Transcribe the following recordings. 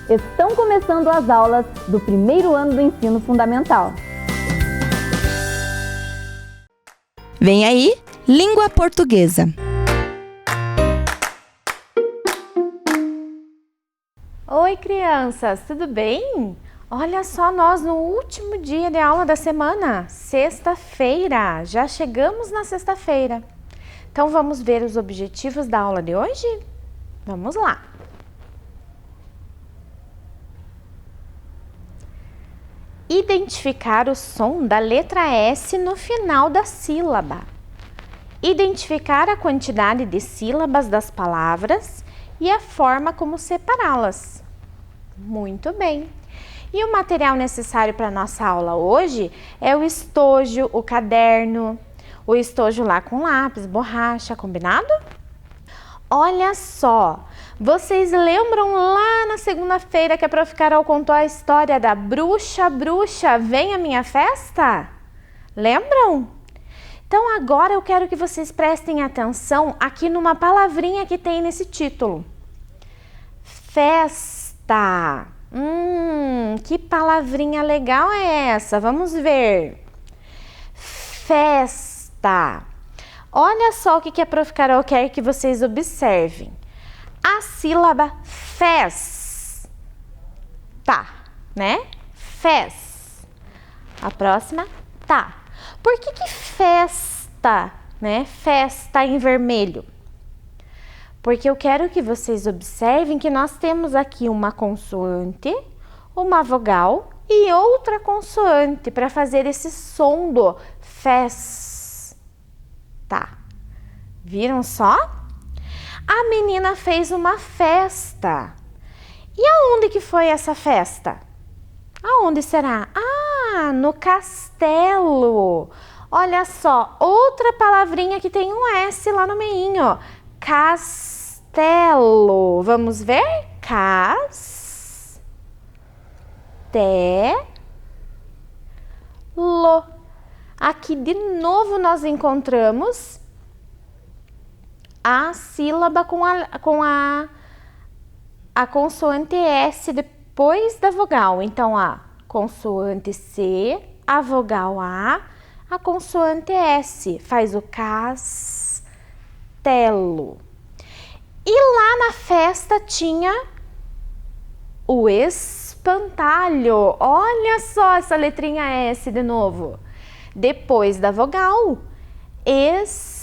Estão começando as aulas do primeiro ano do ensino fundamental. Vem aí, língua portuguesa. Oi, crianças, tudo bem? Olha só, nós no último dia de aula da semana, sexta-feira. Já chegamos na sexta-feira. Então, vamos ver os objetivos da aula de hoje? Vamos lá. Identificar o som da letra S no final da sílaba. Identificar a quantidade de sílabas das palavras e a forma como separá-las. Muito bem. E o material necessário para a nossa aula hoje é o estojo, o caderno, o estojo lá com lápis, borracha, combinado? Olha só, vocês lembram lá na segunda-feira que a Prof. Carol contou a história da bruxa, vem à minha festa? Lembram? Então agora eu quero que vocês prestem atenção aqui numa palavrinha que tem nesse título. Festa. Que palavrinha legal é essa? Vamos ver. Festa. Olha só o que a Prof. Carol quer que vocês observem. A sílaba fez. Tá, né? Fez. A próxima, tá. Por que festa, né? Festa em vermelho. Porque eu quero que vocês observem que nós temos aqui uma consoante, uma vogal e outra consoante para fazer esse som do fez. Tá. Viram só? A menina fez uma festa. E aonde que foi essa festa? Aonde será? Ah, no castelo. Olha só, outra palavrinha que tem um S lá no meinho. Castelo. Vamos ver? Castelo. Aqui de novo nós encontramos a sílaba com a consoante S depois da vogal. Então, a consoante C, a vogal A, a consoante S. Faz o castelo. E lá na festa tinha o espantalho. Olha só essa letrinha S de novo. Depois da vogal, espantalho.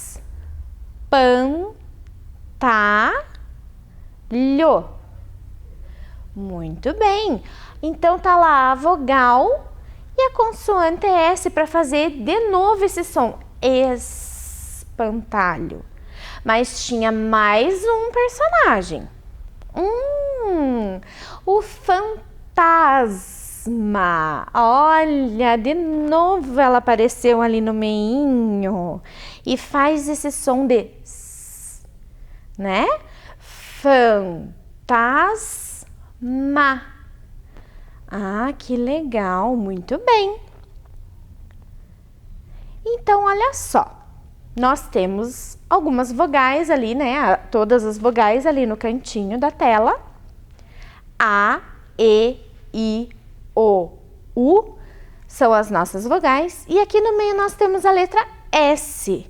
Muito bem. Então tá lá a vogal e a consoante S para fazer de novo esse som. Espantalho. Mas tinha mais um personagem. O fantasma. Olha, de novo ela apareceu ali no meinho e faz esse som de s, né? Fantasma. Ah, que legal, muito bem. Então, olha só, nós temos algumas vogais ali, né? Todas as vogais ali no cantinho da tela. A, E, I, O, U são as nossas vogais e aqui no meio nós temos a letra S.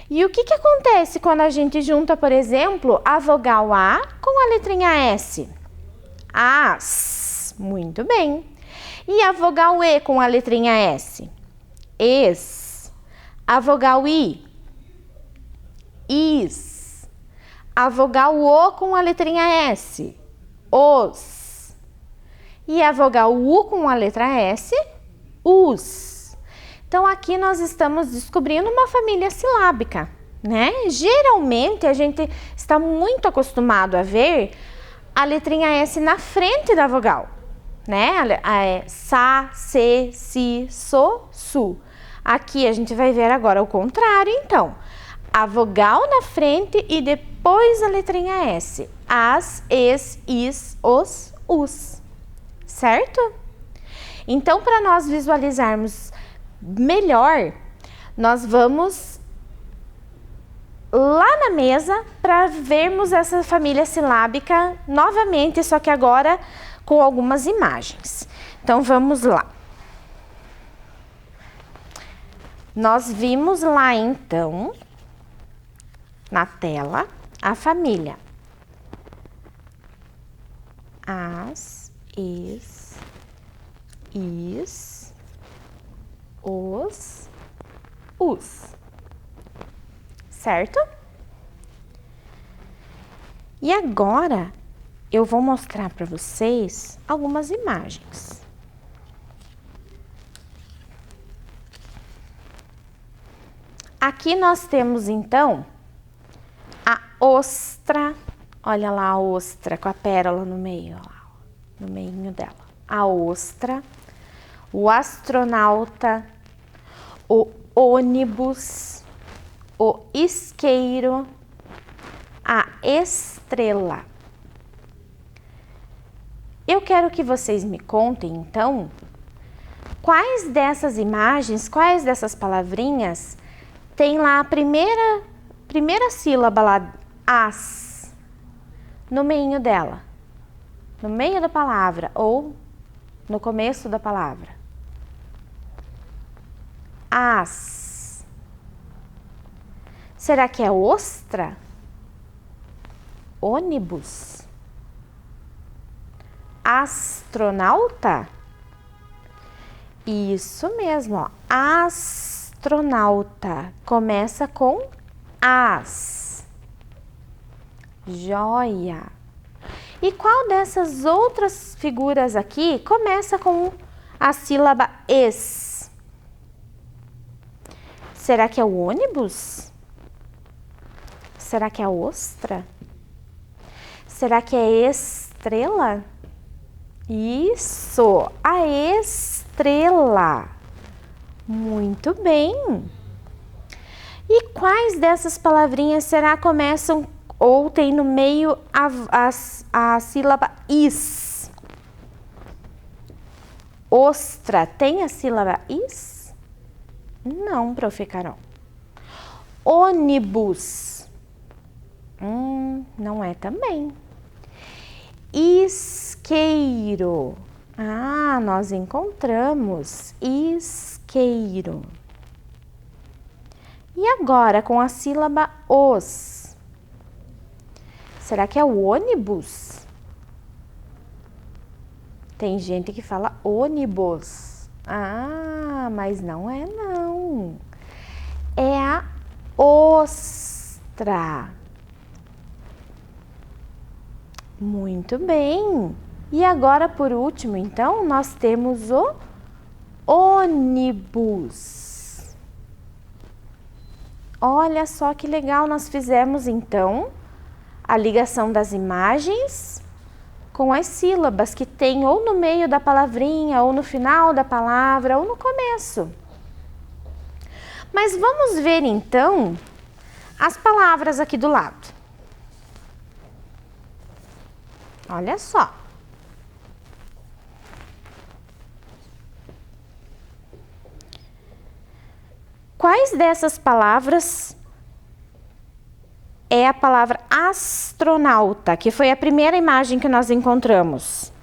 E o que acontece quando a gente junta, por exemplo, a vogal A com a letrinha S? As. Muito bem. E a vogal E com a letrinha S? Es. A vogal I? Is. A vogal O com a letrinha S? Os. E a vogal U com a letra S, us. Então, aqui nós estamos descobrindo uma família silábica, né? Geralmente, a gente está muito acostumado a ver a letrinha S na frente da vogal, né? Sa, se, si, so, su. Aqui a gente vai ver agora o contrário, então. A vogal na frente e depois a letrinha S. As, es, is, os, us. Certo? Então, para nós visualizarmos melhor, nós vamos lá na mesa para vermos essa família silábica novamente, só que agora com algumas imagens. Então, vamos lá. Nós vimos lá, então, na tela, a família. As, is, os. Certo? E agora, eu vou mostrar para vocês algumas imagens. Aqui nós temos, então, a ostra. Olha lá a ostra com a pérola no meio, ó lá, no meinho dela. A ostra, o astronauta, o ônibus, o isqueiro, a estrela. Eu quero que vocês me contem, então, quais dessas imagens, quais dessas palavrinhas tem lá a primeira sílaba lá, as, no meinho dela, no meio da palavra ou no começo da palavra. As. Será que é ostra? Ônibus? Astronauta? Isso mesmo, ó. Astronauta. Começa com as. Joia. E qual dessas outras figuras aqui começa com a sílaba es? Será que é o ônibus? Será que é a ostra? Será que é estrela? Isso, a estrela. Muito bem. E quais dessas palavrinhas será que começam ou tem no meio a sílaba is? Ostra tem a sílaba is? Não, prof. Carol. Ônibus. Não é também. Isqueiro. Ah, nós encontramos isqueiro. E agora com a sílaba os? Será que é o ônibus? Tem gente que fala ônibus. Ah, mas não é não. É a ostra. Muito bem. E agora, por último, então, nós temos o ônibus. Olha só que legal, nós fizemos, então, a ligação das imagens com as sílabas que tem ou no meio da palavrinha, ou no final da palavra, ou no começo. Mas vamos ver, então, as palavras aqui do lado. Olha só. Quais dessas palavras é a palavra astronauta, que foi a primeira imagem que nós encontramos?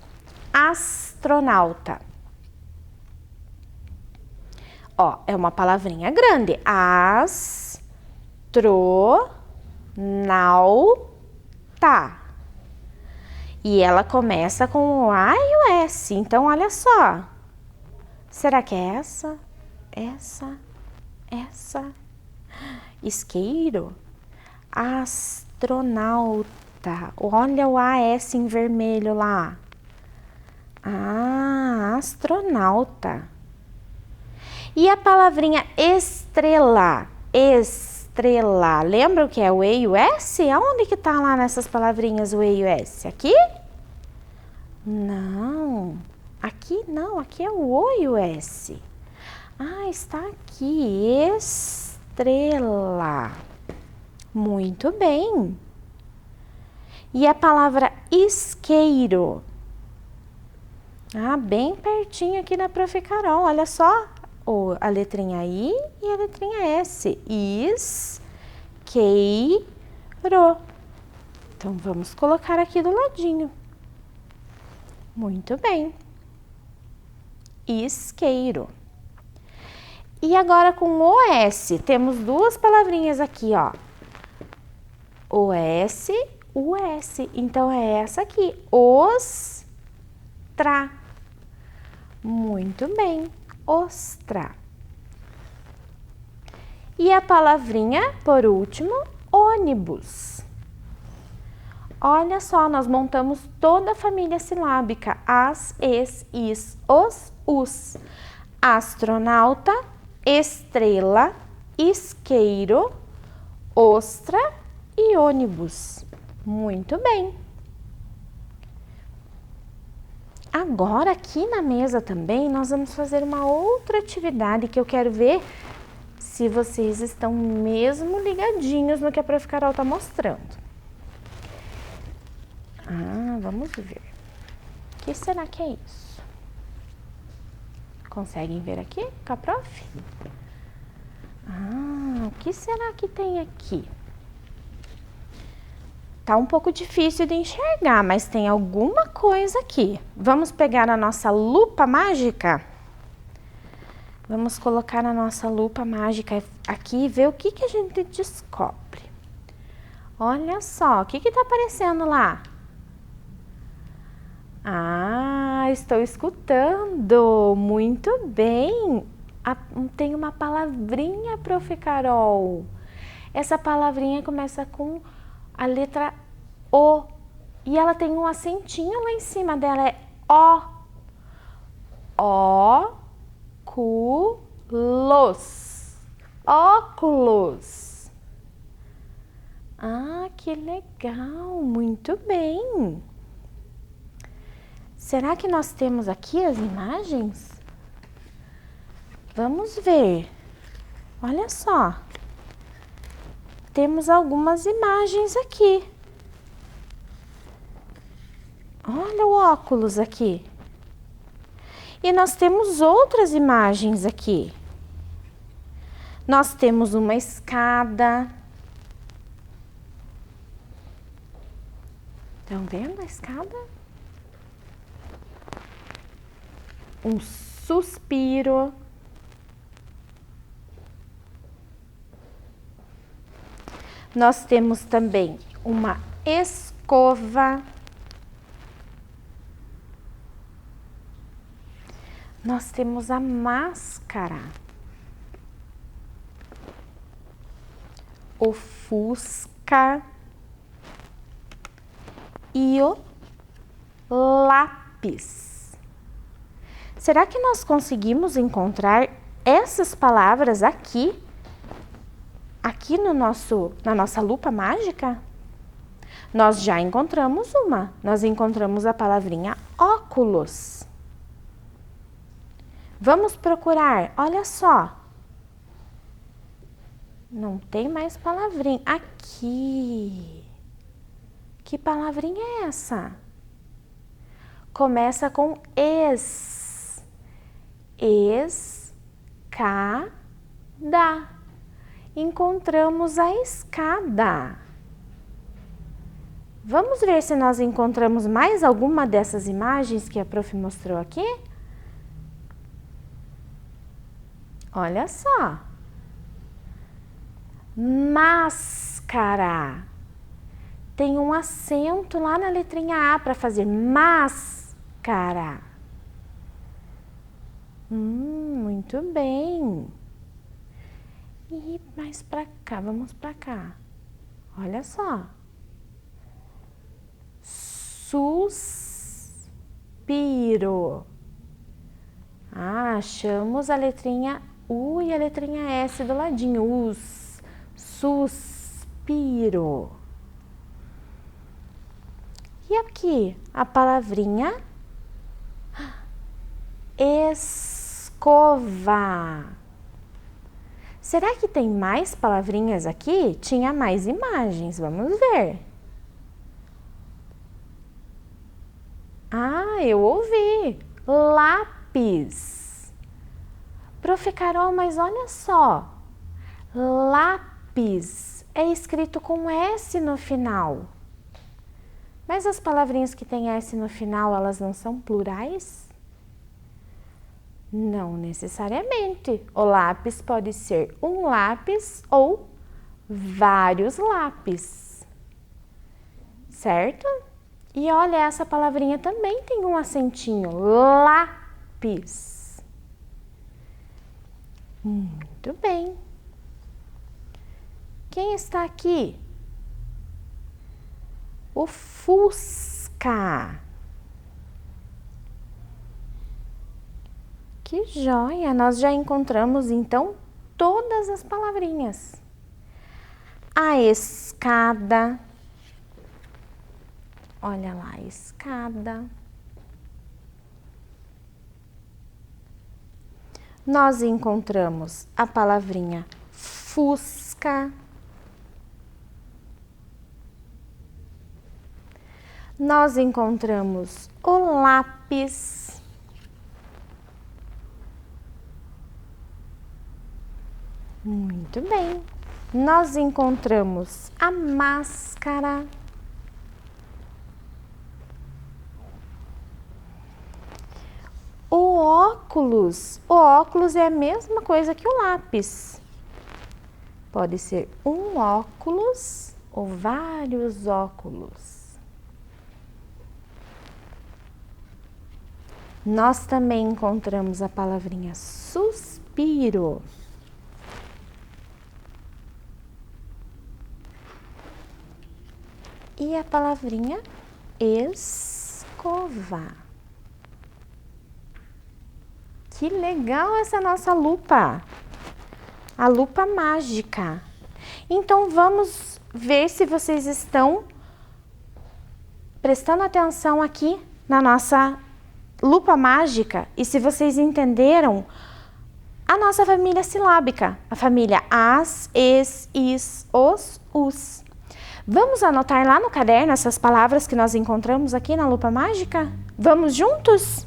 Astronauta. Ó, é uma palavrinha grande. Astronauta. E ela começa com o A e o S. Então, olha só. Será que é essa? Essa? Isqueiro? Astronauta. Olha o AS em vermelho lá. Ah, astronauta. E a palavrinha estrela? Estrela. Lembra o que é o E e o S? Aonde que tá lá nessas palavrinhas o E e o S? Aqui? Não. Aqui não, aqui é o O e o S. Ah, está aqui. Estrela. Muito bem. E a palavra isqueiro? Ah, bem pertinho aqui na prof. Carol. Olha só a letrinha I e a letrinha S. Isqueiro. Então, vamos colocar aqui do ladinho. Muito bem. Isqueiro. E agora com OS, temos duas palavrinhas aqui, ó. OS, US. Então, é essa aqui, ostra. Muito bem, ostra. E a palavrinha, por último, ônibus. Olha só, nós montamos toda a família silábica. As, es, is, os. Astronauta, estrela, isqueiro, ostra e ônibus. Muito bem. Agora, aqui na mesa também, nós vamos fazer uma outra atividade que eu quero ver se vocês estão mesmo ligadinhos no que a Prof. Carol está mostrando. Vamos ver. O que será que é isso? Conseguem ver aqui com a Prof? O que será que tem aqui? Tá um pouco difícil de enxergar, mas tem alguma coisa aqui. Vamos pegar a nossa lupa mágica? Vamos colocar a nossa lupa mágica aqui e ver o que a gente descobre. Olha só, o que tá aparecendo lá? Estou escutando. Muito bem. Tem uma palavrinha, Prof. Carol. Essa palavrinha começa com a letra O. E ela tem um acentinho lá em cima dela. É O. Óculos. Óculos. Que legal. Muito bem. Será que nós temos aqui as imagens? Vamos ver. Olha só. Temos algumas imagens aqui. Olha o óculos aqui. E nós temos outras imagens aqui. Nós temos uma escada. Estão vendo a escada? Um suspiro. Nós temos também uma escova. Nós temos a máscara. O Fusca. E o lápis. Será que nós conseguimos encontrar essas palavras aqui na nossa lupa mágica? Nós já encontramos uma. Nós encontramos a palavrinha óculos. Vamos procurar. Olha só. Não tem mais palavrinha. Aqui. Que palavrinha é essa? Começa com es. Escada. Encontramos a escada. Vamos ver se nós encontramos mais alguma dessas imagens que a Prof mostrou aqui? Olha só. Máscara. Tem um acento lá na letrinha A para fazer máscara. Muito bem. E mais para cá, vamos para cá. Olha só. Suspiro. Achamos a letrinha U e a letrinha S do ladinho. Suspiro. E aqui, a palavrinha escova. Será que tem mais palavrinhas aqui? Tinha mais imagens, vamos ver. Eu ouvi. Lápis. Prof. Carol, mas olha só. Lápis é escrito com S no final. Mas as palavrinhas que têm S no final, elas não são plurais? Não necessariamente. O lápis pode ser um lápis ou vários lápis, certo? E olha, essa palavrinha também tem um acentinho, lápis. Muito bem. Quem está aqui? O Fusca. Que joia! Nós já encontramos, então, todas as palavrinhas. A escada. Olha lá, a escada. Nós encontramos a palavrinha Fusca. Nós encontramos o lápis. Muito bem. Nós encontramos a máscara. O óculos. O óculos é a mesma coisa que o lápis. Pode ser um óculos ou vários óculos. Nós também encontramos a palavrinha suspiro. E a palavrinha escova. Que legal essa nossa lupa! A lupa mágica. Então, vamos ver se vocês estão prestando atenção aqui na nossa lupa mágica e se vocês entenderam a nossa família silábica, a família as, es, is, os. Vamos anotar lá no caderno essas palavras que nós encontramos aqui na lupa mágica? Vamos juntos?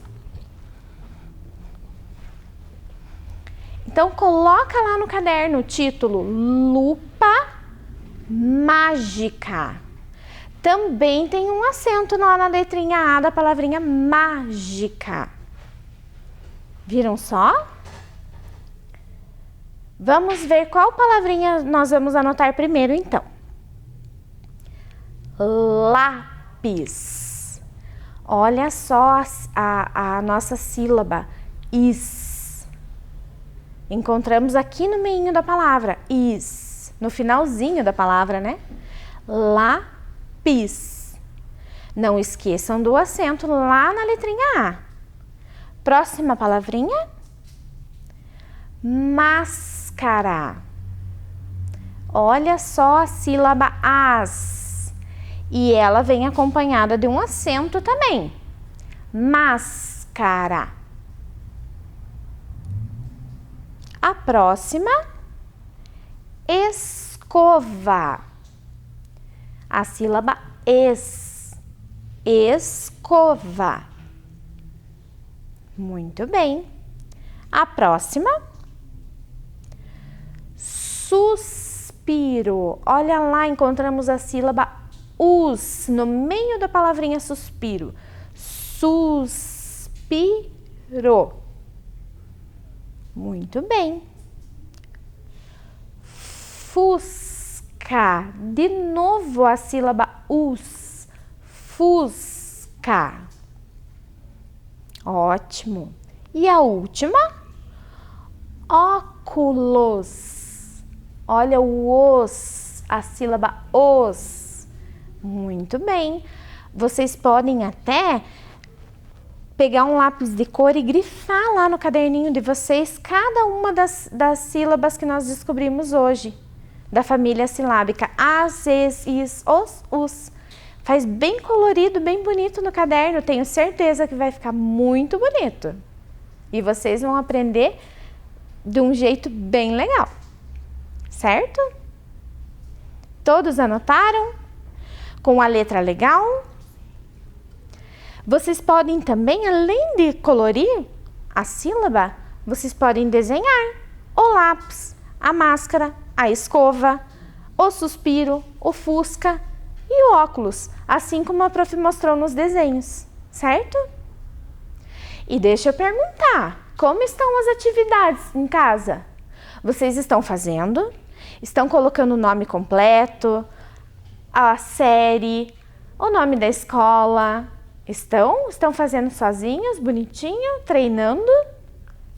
Então, coloca lá no caderno o título Lupa Mágica. Também tem um acento lá na letrinha A da palavrinha mágica. Viram só? Vamos ver qual palavrinha nós vamos anotar primeiro, então. Lápis. Olha só a nossa sílaba, is. Encontramos aqui no meio da palavra, is. No finalzinho da palavra, né? Lápis. Não esqueçam do acento lá na letrinha A. Próxima palavrinha. Máscara. Olha só a sílaba as. E ela vem acompanhada de um acento também. Máscara. A próxima, escova. A sílaba es. Escova. Muito bem. A próxima, suspiro. Olha lá, encontramos a sílaba us no meio da palavrinha suspiro. Suspiro. Muito bem. Fusca. De novo a sílaba us. Fusca. Ótimo. E a última? Óculos. Olha o os, a sílaba os. Muito bem. Vocês podem até pegar um lápis de cor e grifar lá no caderninho de vocês cada uma das sílabas que nós descobrimos hoje, da família silábica. As, es, is, os. Faz bem colorido, bem bonito no caderno. Tenho certeza que vai ficar muito bonito. E vocês vão aprender de um jeito bem legal. Certo? Todos anotaram? Com a letra legal? Vocês podem também, além de colorir a sílaba, vocês podem desenhar o lápis, a máscara, a escova, o suspiro, o fusca e o óculos, assim como a prof mostrou nos desenhos, certo? E deixa eu perguntar, como estão as atividades em casa? Vocês estão fazendo? Estão colocando o nome completo, a série, o nome da escola? Estão fazendo sozinhos, bonitinho, treinando?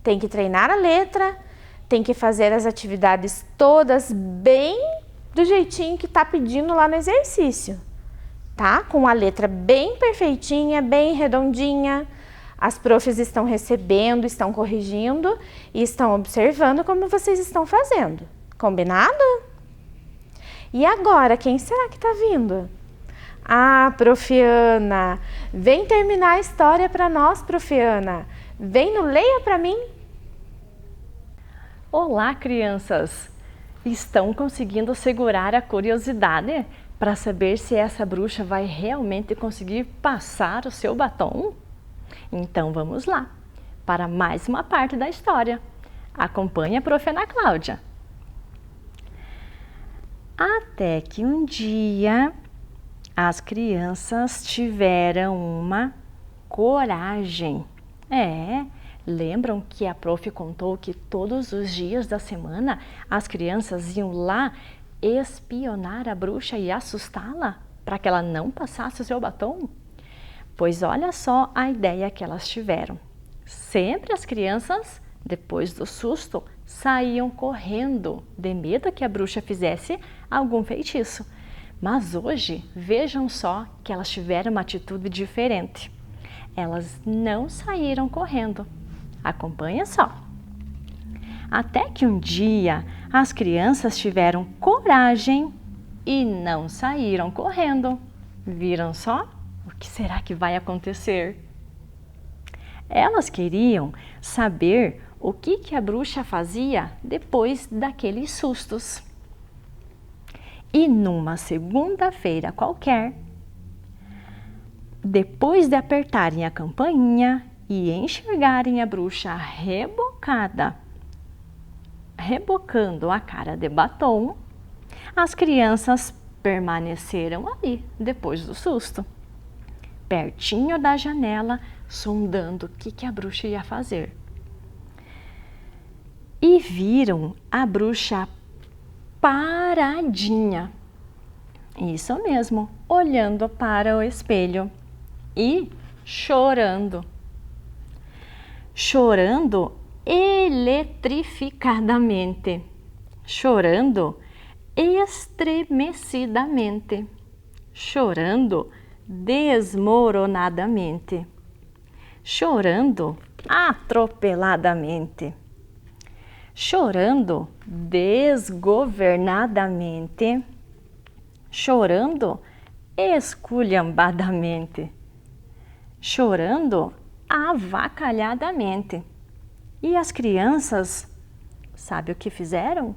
Tem que treinar a letra, tem que fazer as atividades todas bem do jeitinho que tá pedindo lá no exercício, tá? Com a letra bem perfeitinha, bem redondinha. As profs estão recebendo, estão corrigindo e estão observando como vocês estão fazendo. Combinado? E agora, quem será que tá vindo? Ah, Prof. Ana, vem terminar a história para nós, Prof. Ana. Vem no Leia para mim. Olá, crianças! Estão conseguindo segurar a curiosidade para saber se essa bruxa vai realmente conseguir passar o seu batom? Então vamos lá, para mais uma parte da história. Acompanhe a Prof. Ana Cláudia. Até que um dia as crianças tiveram uma coragem. Lembram que a prof contou que todos os dias da semana as crianças iam lá espionar a bruxa e assustá-la para que ela não passasse o seu batom? Pois olha só a ideia que elas tiveram. Sempre as crianças, depois do susto, saíam correndo de medo que a bruxa fizesse algum feitiço. Mas hoje, vejam só que elas tiveram uma atitude diferente. Elas não saíram correndo. Acompanha só. Até que um dia as crianças tiveram coragem e não saíram correndo. Viram só? O que será que vai acontecer? Elas queriam saber o que a bruxa fazia depois daqueles sustos. E numa segunda-feira qualquer, depois de apertarem a campainha e enxergarem a bruxa rebocando a cara de batom, as crianças permaneceram ali depois do susto, pertinho da janela, sondando o que a bruxa ia fazer. E viram a bruxa paradinha, isso mesmo, olhando para o espelho e chorando eletrificadamente, chorando estremecidamente, chorando desmoronadamente, chorando atropeladamente, chorando desgovernadamente, chorando esculhambadamente, chorando avacalhadamente. E as crianças, sabe o que fizeram?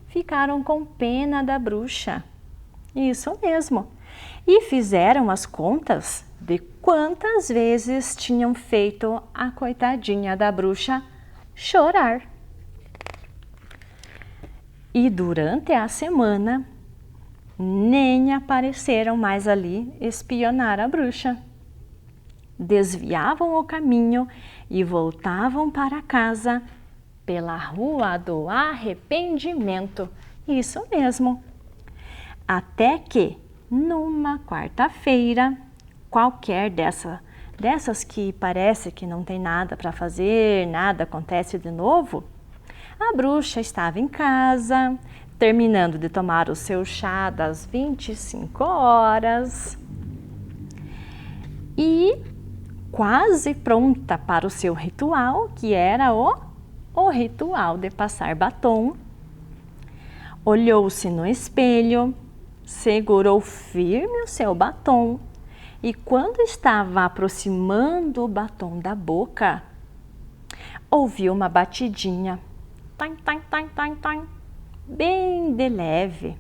Ficaram com pena da bruxa. Isso mesmo. E fizeram as contas de quantas vezes tinham feito a coitadinha da bruxa chorar. E durante a semana, nem apareceram mais ali espionar a bruxa. Desviavam o caminho e voltavam para casa pela Rua do Arrependimento. Isso mesmo. Até que, numa quarta-feira, qualquer dessas que parece que não tem nada para fazer, nada acontece de novo, a bruxa estava em casa, terminando de tomar o seu chá das 25 horas e quase pronta para o seu ritual, que era o ritual de passar batom. Olhou-se no espelho, segurou firme o seu batom e quando estava aproximando o batom da boca, ouviu uma batidinha, tan, tan, tan, tan, tan, bem de leve.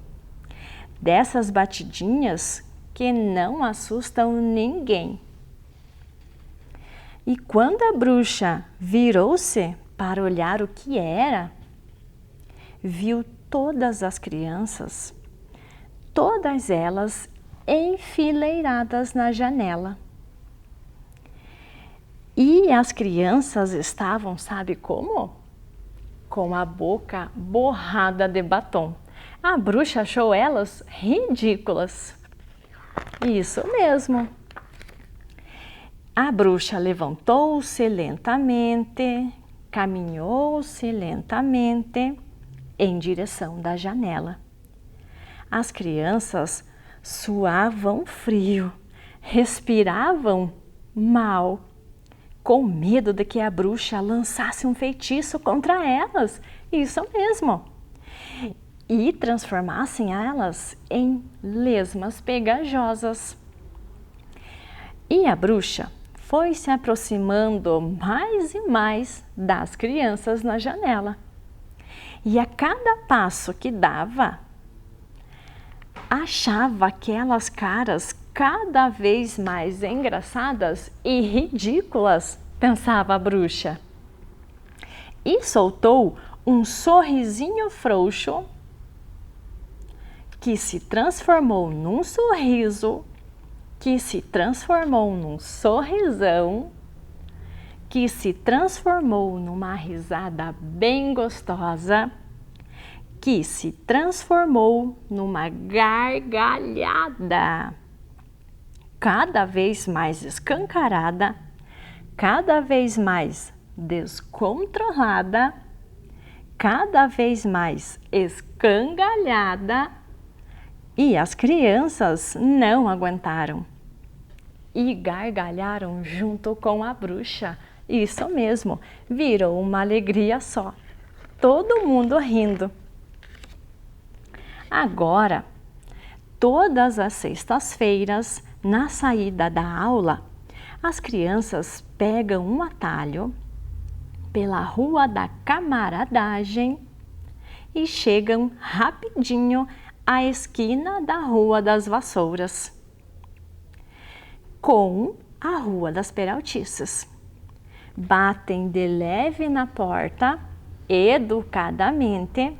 Dessas batidinhas que não assustam ninguém. E quando a bruxa virou-se para olhar o que era, viu todas as crianças, todas elas enfileiradas na janela. E as crianças estavam, sabe como? Com a boca borrada de batom. A bruxa achou elas ridículas. Isso mesmo. A bruxa levantou-se lentamente, caminhou-se lentamente em direção da janela. As crianças suavam frio, respiravam mal, com medo de que a bruxa lançasse um feitiço contra elas. Isso mesmo. E transformassem elas em lesmas pegajosas. E a bruxa foi se aproximando mais e mais das crianças na janela. E a cada passo que dava, achava aquelas caras cada vez mais engraçadas e ridículas, pensava a bruxa. E soltou um sorrisinho frouxo que se transformou num sorriso, que se transformou num sorrisão, que se transformou numa risada bem gostosa, que se transformou numa gargalhada, cada vez mais escancarada, cada vez mais descontrolada, cada vez mais escangalhada, e as crianças não aguentaram e gargalharam junto com a bruxa. Isso mesmo, virou uma alegria só, todo mundo rindo. Agora, todas as sextas-feiras, na saída da aula, as crianças pegam um atalho pela Rua da Camaradagem e chegam rapidinho à esquina da Rua das Vassouras, com a Rua das Peraltices. Batem de leve na porta, educadamente.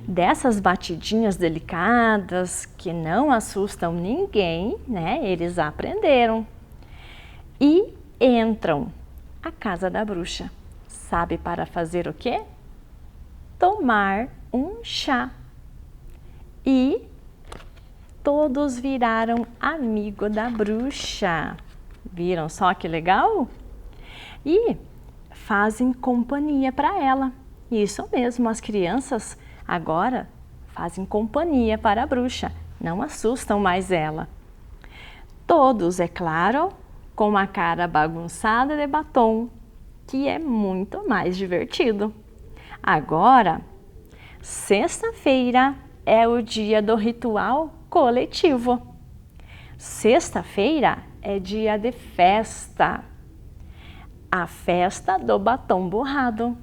Dessas batidinhas delicadas que não assustam ninguém, né? Eles aprenderam. E entram à casa da bruxa. Sabe para fazer o quê? Tomar um chá. E todos viraram amigo da bruxa. Viram só que legal? E fazem companhia para ela. Isso mesmo, as crianças agora fazem companhia para a bruxa, não assustam mais ela. Todos, é claro, com a cara bagunçada de batom, que é muito mais divertido. Agora, sexta-feira é o dia do ritual coletivo. Sexta-feira é dia de festa. A festa do batom borrado.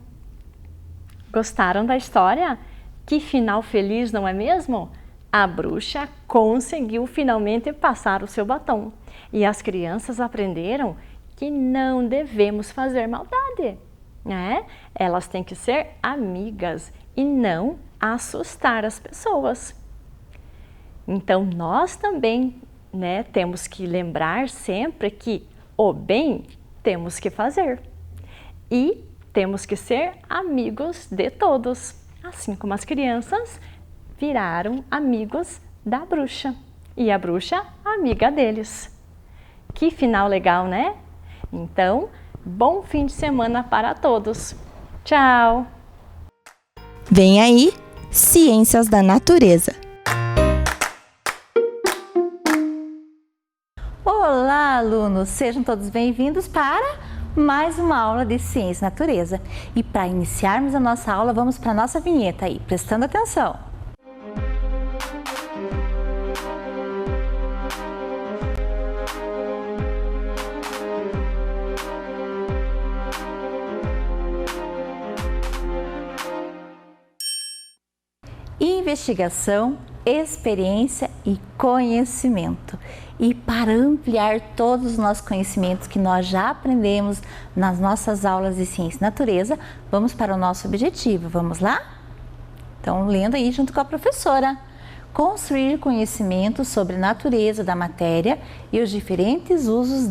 Gostaram da história? Que final feliz, não é mesmo? A bruxa conseguiu finalmente passar o seu batom. E as crianças aprenderam que não devemos fazer maldade, né? Elas têm que ser amigas e não assustar as pessoas. Então, nós também, né, temos que lembrar sempre que o bem temos que fazer. E temos que ser amigos de todos. Assim como as crianças viraram amigos da bruxa e a bruxa amiga deles. Que final legal, né? Então, bom fim de semana para todos. Tchau! Vem aí, Ciências da Natureza. Olá, alunos! Sejam todos bem-vindos para mais uma aula de Ciência e Natureza. E para iniciarmos a nossa aula, vamos para a nossa vinheta aí, prestando atenção. Investigação, experiência e conhecimento. E para ampliar todos os nossos conhecimentos que nós já aprendemos nas nossas aulas de Ciência e Natureza, vamos para o nosso objetivo. Vamos lá? Então, lendo aí junto com a professora. construir conhecimento sobre a natureza da matéria e os diferentes usos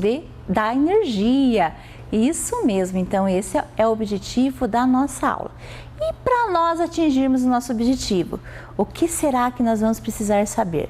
da energia. Isso mesmo, então esse é o objetivo da nossa aula. E para nós atingirmos o nosso objetivo, o que será que nós vamos precisar saber?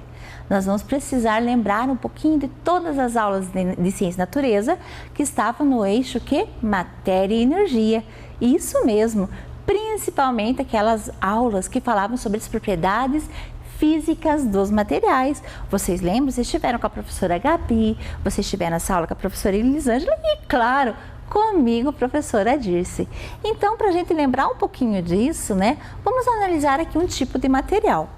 Nós vamos precisar lembrar um pouquinho de todas as aulas de ciência e natureza que estavam no eixo que? Matéria e energia. Isso mesmo, principalmente aquelas aulas que falavam sobre as propriedades físicas dos materiais. Vocês lembram? Vocês estiveram com a professora Gabi, vocês estiveram nessa aula com a professora Elisângela e, claro, comigo, professora Dirce. Então, para a gente lembrar um pouquinho disso, né, vamos analisar aqui um tipo de material.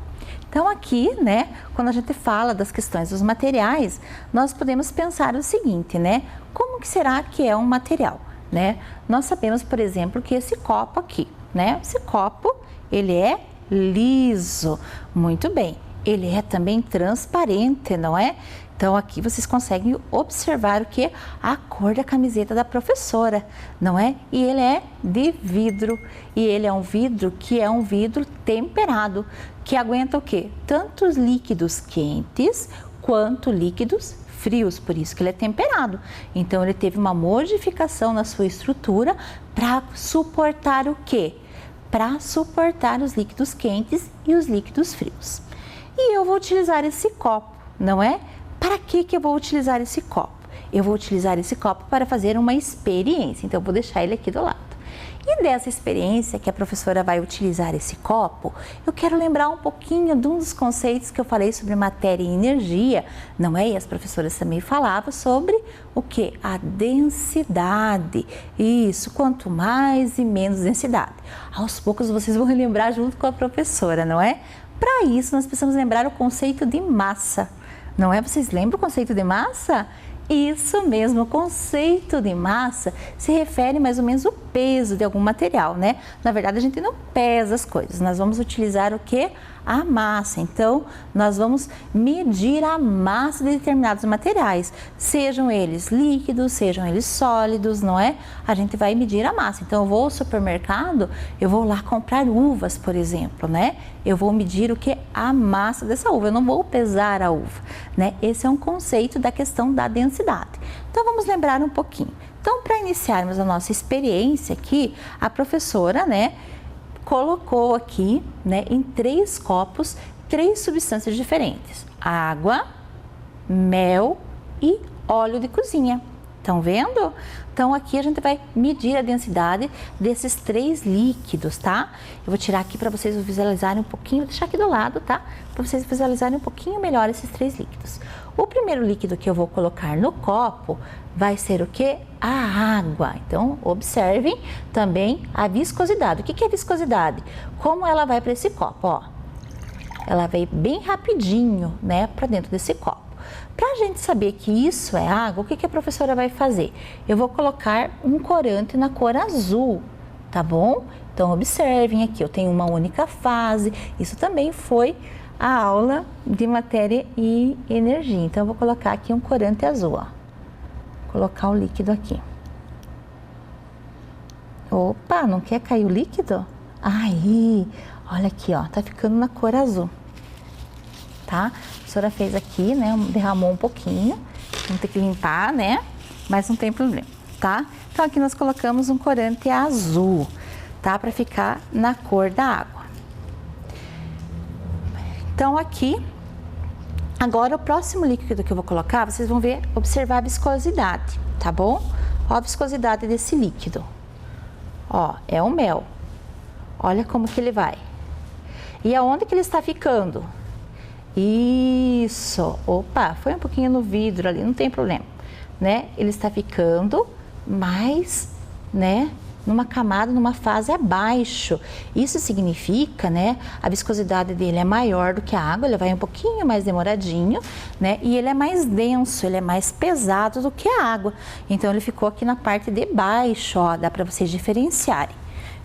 Então, aqui, né, quando a gente fala das questões dos materiais, nós podemos pensar o seguinte, né, como que será que é um material, né? Nós sabemos, por exemplo, que esse copo aqui, né, esse copo, ele é liso, muito bem, ele é também transparente, não é? Então aqui vocês conseguem observar o que? A cor da camiseta da professora, não é? E ele é de vidro, e ele é um vidro que é um vidro temperado, que aguenta o quê? Tanto os líquidos quentes quanto líquidos frios, por isso que ele é temperado. Então ele teve uma modificação na sua estrutura para suportar o quê? Para suportar os líquidos quentes e os líquidos frios. E eu vou utilizar esse copo, não é? Para que eu vou utilizar esse copo? Eu vou utilizar esse copo para fazer uma experiência, então eu vou deixar ele aqui do lado. E dessa experiência que a professora vai utilizar esse copo, eu quero lembrar um pouquinho de um dos conceitos que eu falei sobre matéria e energia, não é? E as professoras também falavam sobre o que? A densidade. Isso, quanto mais e menos densidade. Aos poucos vocês vão relembrar junto com a professora, não é? Para isso, nós precisamos lembrar o conceito de massa, não é? Vocês lembram o conceito de massa? Isso mesmo, o conceito de massa se refere mais ou menos ao peso de algum material, né? Na verdade, a gente não pesa as coisas, nós vamos utilizar o quê? A massa. Então, nós vamos medir a massa de determinados materiais, sejam eles líquidos, sejam eles sólidos, não é? A gente vai medir a massa. Então, eu vou ao supermercado, eu vou lá comprar uvas, por exemplo, né? Eu vou medir o que? A massa dessa uva, eu não vou pesar a uva, né? Esse é um conceito da questão da densidade. Então, vamos lembrar um pouquinho. Então, para iniciarmos a nossa experiência aqui, a professora, né, colocou aqui, né, em 3 copos, 3 substâncias diferentes: água, mel e óleo de cozinha. Estão vendo? Então, aqui a gente vai medir a densidade desses 3 líquidos, tá? Eu vou tirar aqui para vocês visualizarem um pouquinho, vou deixar aqui do lado, tá? Para vocês visualizarem um pouquinho melhor esses 3 líquidos. O primeiro líquido que eu vou colocar no copo vai ser o que? A água. Então, observem também a viscosidade. O que é viscosidade? Como ela vai para esse copo, ó. Ela vai bem rapidinho, né, para dentro desse copo. Para a gente saber que isso é água, o que a professora vai fazer? Eu vou colocar um corante na cor azul, tá bom? Então, observem aqui, eu tenho uma única fase. Isso também foi a aula de matéria e energia. Então, eu vou colocar aqui um corante azul, ó. Colocar o líquido aqui. Opa, não quer cair o líquido? Aí, olha aqui, ó, tá ficando na cor azul. Tá? A professora fez aqui, né, derramou um pouquinho, vamos ter que limpar, né, mas não tem problema, tá? Então, aqui nós colocamos um corante azul, tá, para ficar na cor da água. Então, aqui, agora o próximo líquido que eu vou colocar, vocês vão ver, observar a viscosidade, tá bom? Ó a viscosidade desse líquido. Ó, é o mel. Olha como que ele vai. E aonde que ele está ficando? Isso, opa, foi um pouquinho no vidro ali, não tem problema, né? Ele está ficando mais, né, numa camada, numa fase abaixo. Isso significa, né, a viscosidade dele é maior do que a água, ele vai um pouquinho mais demoradinho, né? E ele é mais denso, ele é mais pesado do que a água. Então, ele ficou aqui na parte de baixo, ó, dá para vocês diferenciarem.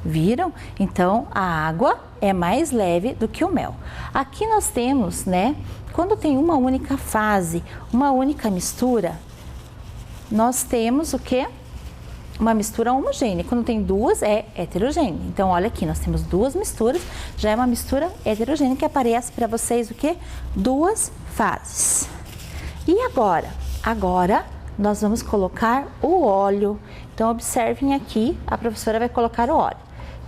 Viram? Então, a água é mais leve do que o mel. Aqui nós temos, né, quando tem uma única fase, uma única mistura, nós temos o quê? uma mistura homogênea. Quando tem duas, é heterogênea. Então, olha aqui, nós temos duas misturas, já é uma mistura heterogênea que aparece para vocês o quê? Duas fases. E agora? Agora, nós vamos colocar o óleo. Então, observem aqui, a professora vai colocar o óleo.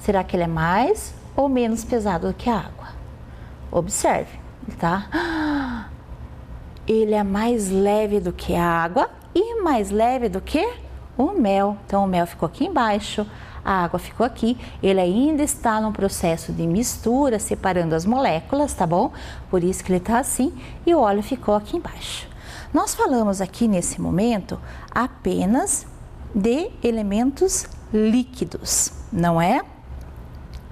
Será que ele é mais ou menos pesado do que a água? Observe, tá? Ele é mais leve do que a água e mais leve do que o mel. Então, o mel ficou aqui embaixo, a água ficou aqui. Ele ainda está num processo de mistura, separando as moléculas, tá bom? Por isso que ele está assim, e o óleo ficou aqui embaixo. Nós falamos aqui nesse momento apenas de elementos líquidos, não é?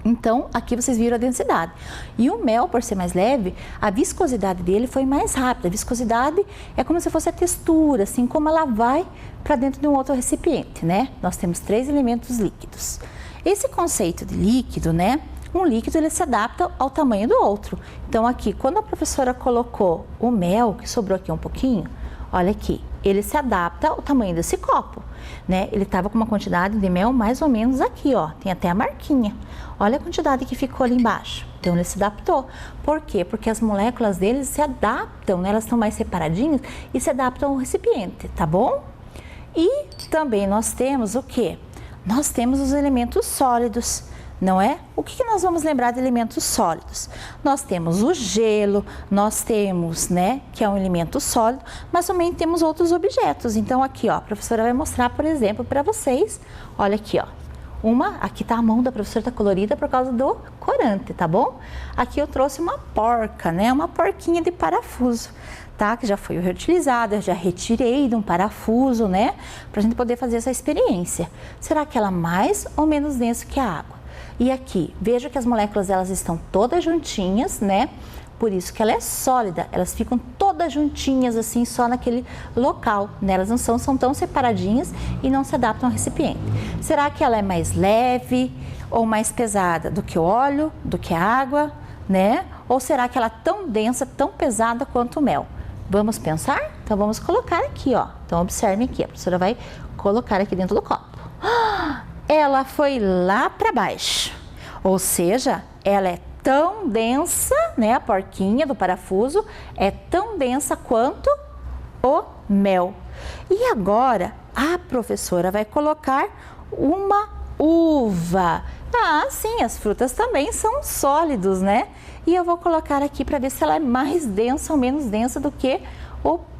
Então, aqui vocês viram a densidade. E o mel, por ser mais leve, a viscosidade dele foi mais rápida. A viscosidade é como se fosse a textura, assim como ela vai para dentro de um outro recipiente, né? Nós temos 3 elementos líquidos. Esse conceito de líquido, né? Um líquido, ele se adapta ao tamanho do outro. Então, aqui, quando a professora colocou o mel, que sobrou aqui um pouquinho, olha aqui, ele se adapta ao tamanho desse copo, né? Ele estava com uma quantidade de mel mais ou menos aqui, ó, tem até a marquinha. Olha a quantidade que ficou ali embaixo. Então, ele se adaptou. Por quê? Porque as moléculas deles se adaptam, né? Elas estão mais separadinhas e se adaptam ao recipiente, tá bom? E também nós temos o quê? Nós temos os elementos sólidos, não é? O que nós vamos lembrar de elementos sólidos? Nós temos o gelo, nós temos, né, que é um elemento sólido, mas também temos outros objetos. Então, aqui, ó, a professora vai mostrar, por exemplo, para vocês, olha aqui, ó. Aqui tá a mão da professora, tá colorida por causa do corante, tá bom? Aqui eu trouxe uma porca, né? Uma porquinha de parafuso, tá? Que já foi reutilizada, eu já retirei de um parafuso, né? Pra gente poder fazer essa experiência. Será que ela é mais ou menos densa que a água? E aqui, veja que as moléculas, elas estão todas juntinhas, né? Por isso que ela é sólida, elas ficam todas juntinhas assim, só naquele local, né? Elas não são tão separadinhas e não se adaptam ao recipiente. Será que ela é mais leve ou mais pesada do que o óleo, do que a água, né? Ou será que ela é tão densa, tão pesada quanto o mel? Vamos pensar? Então, vamos colocar aqui, ó. Então, observem aqui, a professora vai colocar aqui dentro do copo. Ela foi lá para baixo, ou seja, ela é tão densa, né, a porquinha do parafuso é tão densa quanto o mel. E agora a professora vai colocar uma uva. Ah, sim, as frutas também são sólidos, né? E eu vou colocar aqui para ver se ela é mais densa ou menos densa do que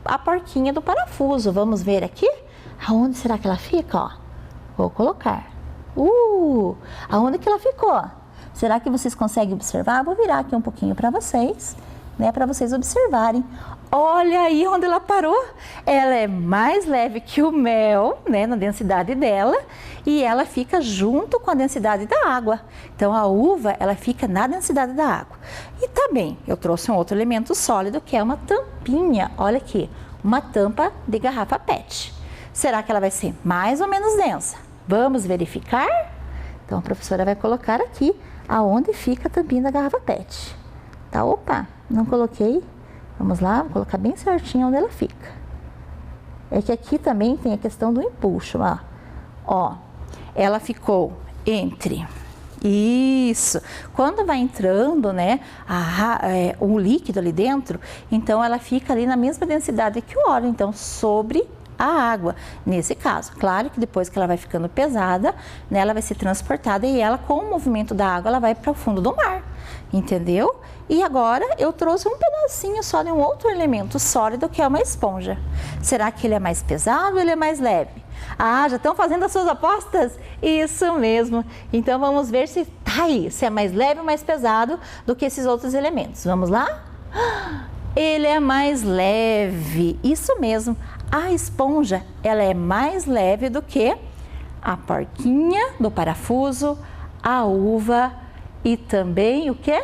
a porquinha do parafuso. Vamos ver aqui? Aonde será que ela fica? Ó, vou colocar. Aonde que ela ficou? Será que vocês conseguem observar? Vou virar aqui um pouquinho para vocês, né? Para vocês observarem. Olha aí onde ela parou. Ela é mais leve que o mel, né? Na densidade dela. E ela fica junto com a densidade da água. Então, a uva, ela fica na densidade da água. E também, eu trouxe um outro elemento sólido, que é uma tampinha. Olha aqui, uma tampa de garrafa PET. Será que ela vai ser mais ou menos densa? Vamos verificar? Então, a professora vai colocar aqui aonde fica a tampinha da garrafa PET. Tá? Opa, não coloquei. Vamos lá, vou colocar bem certinho onde ela fica. É que aqui também tem a questão do empuxo, ó. Ó, ela ficou entre... Isso, quando vai entrando, né, o líquido ali dentro, então ela fica ali na mesma densidade que o óleo, então sobre a água, nesse caso. Claro que depois que ela vai ficando pesada, né, ela vai ser transportada e ela, com o movimento da água, ela vai para o fundo do mar, entendeu? E agora eu trouxe um pedacinho só de um outro elemento sólido, que é uma esponja. Será que ele é mais pesado ou ele é mais leve? Ah, já estão fazendo as suas apostas? Isso mesmo. Então vamos ver se tá aí, se é mais leve ou mais pesado do que esses outros elementos. Vamos lá? Ele é mais leve, isso mesmo. A esponja, ela é mais leve do que a porquinha do parafuso, a uva e também o quê?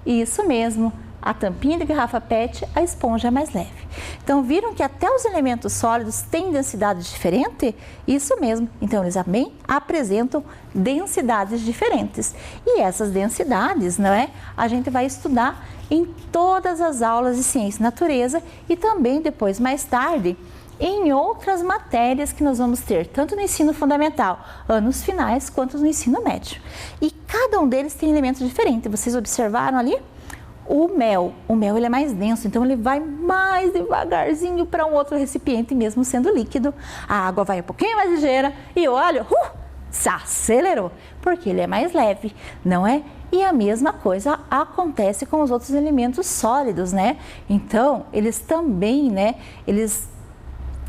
Isso mesmo, a tampinha de garrafa PET, a esponja é mais leve. Então, viram que até os elementos sólidos têm densidade diferente? Isso mesmo, então eles também apresentam densidades diferentes. E essas densidades, não é? A gente vai estudar em todas as aulas de ciência e natureza e também depois, mais tarde, em outras matérias que nós vamos ter, tanto no ensino fundamental, anos finais, quanto no ensino médio. E cada um deles tem elementos diferentes. Vocês observaram ali? O mel ele é mais denso, então ele vai mais devagarzinho para um outro recipiente, mesmo sendo líquido. A água vai um pouquinho mais ligeira e o óleo se acelerou, porque ele é mais leve, não é? E a mesma coisa acontece com os outros elementos sólidos, né? Então, eles também, né, eles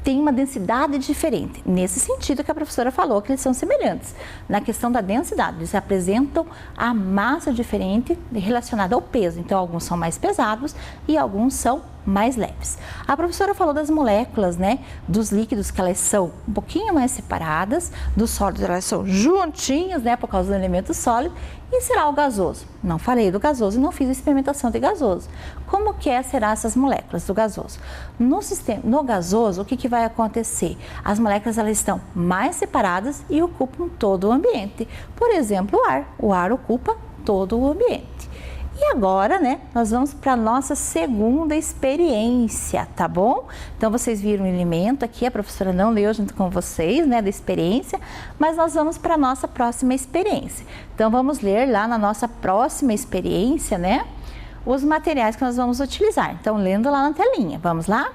têm uma densidade diferente. Nesse sentido que a professora falou que eles são semelhantes. Na questão da densidade, eles apresentam a massa diferente relacionada ao peso. Então, alguns são mais pesados e alguns são mais leves. A professora falou das moléculas, né, dos líquidos, que elas são um pouquinho mais separadas, dos sólidos elas são juntinhas, né, por causa do elemento sólido. E será o gasoso? Não falei do gasoso e não fiz a experimentação de gasoso. Como que serão essas moléculas do gasoso? No gasoso, o que vai acontecer? As moléculas elas estão mais separadas e ocupam todo o ambiente. Por exemplo, o ar. O ar ocupa todo o ambiente. E agora, né, nós vamos para a nossa segunda experiência, tá bom? Então, vocês viram o elemento aqui, a professora não leu junto com vocês, né, da experiência, mas nós vamos para a nossa próxima experiência. Então, vamos ler lá na nossa próxima experiência, né, os materiais que nós vamos utilizar. Então, lendo lá na telinha, vamos lá?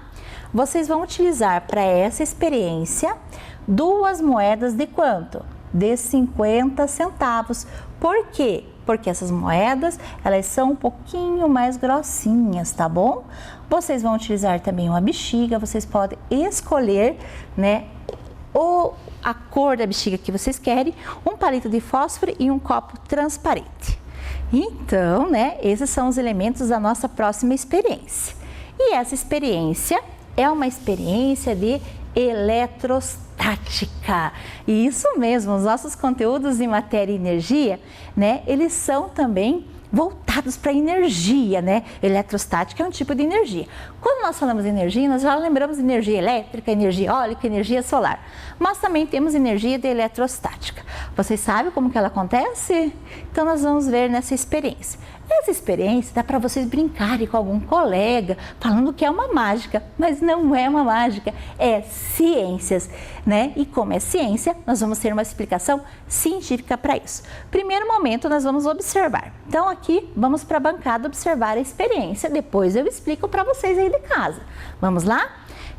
Vocês vão utilizar para essa experiência 2 moedas de quanto? De 50 centavos. Por quê? Porque essas moedas, elas são um pouquinho mais grossinhas, tá bom? Vocês vão utilizar também uma bexiga, vocês podem escolher, né, a cor da bexiga que vocês querem, um palito de fósforo e um copo transparente. Então, né, esses são os elementos da nossa próxima experiência. E essa experiência é uma experiência de eletrostática. E isso mesmo, os nossos conteúdos em matéria e energia, né, eles são também voltados para a energia, né? Eletrostática é um tipo de energia. Quando nós falamos de energia, nós já lembramos de energia elétrica, energia eólica, energia solar. Mas também temos energia de eletrostática. Vocês sabem como que ela acontece? Então, nós vamos ver nessa experiência. Essa experiência dá para vocês brincarem com algum colega, falando que é uma mágica, mas não é uma mágica, é ciências, né? E como é ciência, nós vamos ter uma explicação científica para isso. Primeiro momento, nós vamos observar. Então, aqui, vamos para a bancada observar a experiência, depois eu explico para vocês aí de casa. Vamos lá?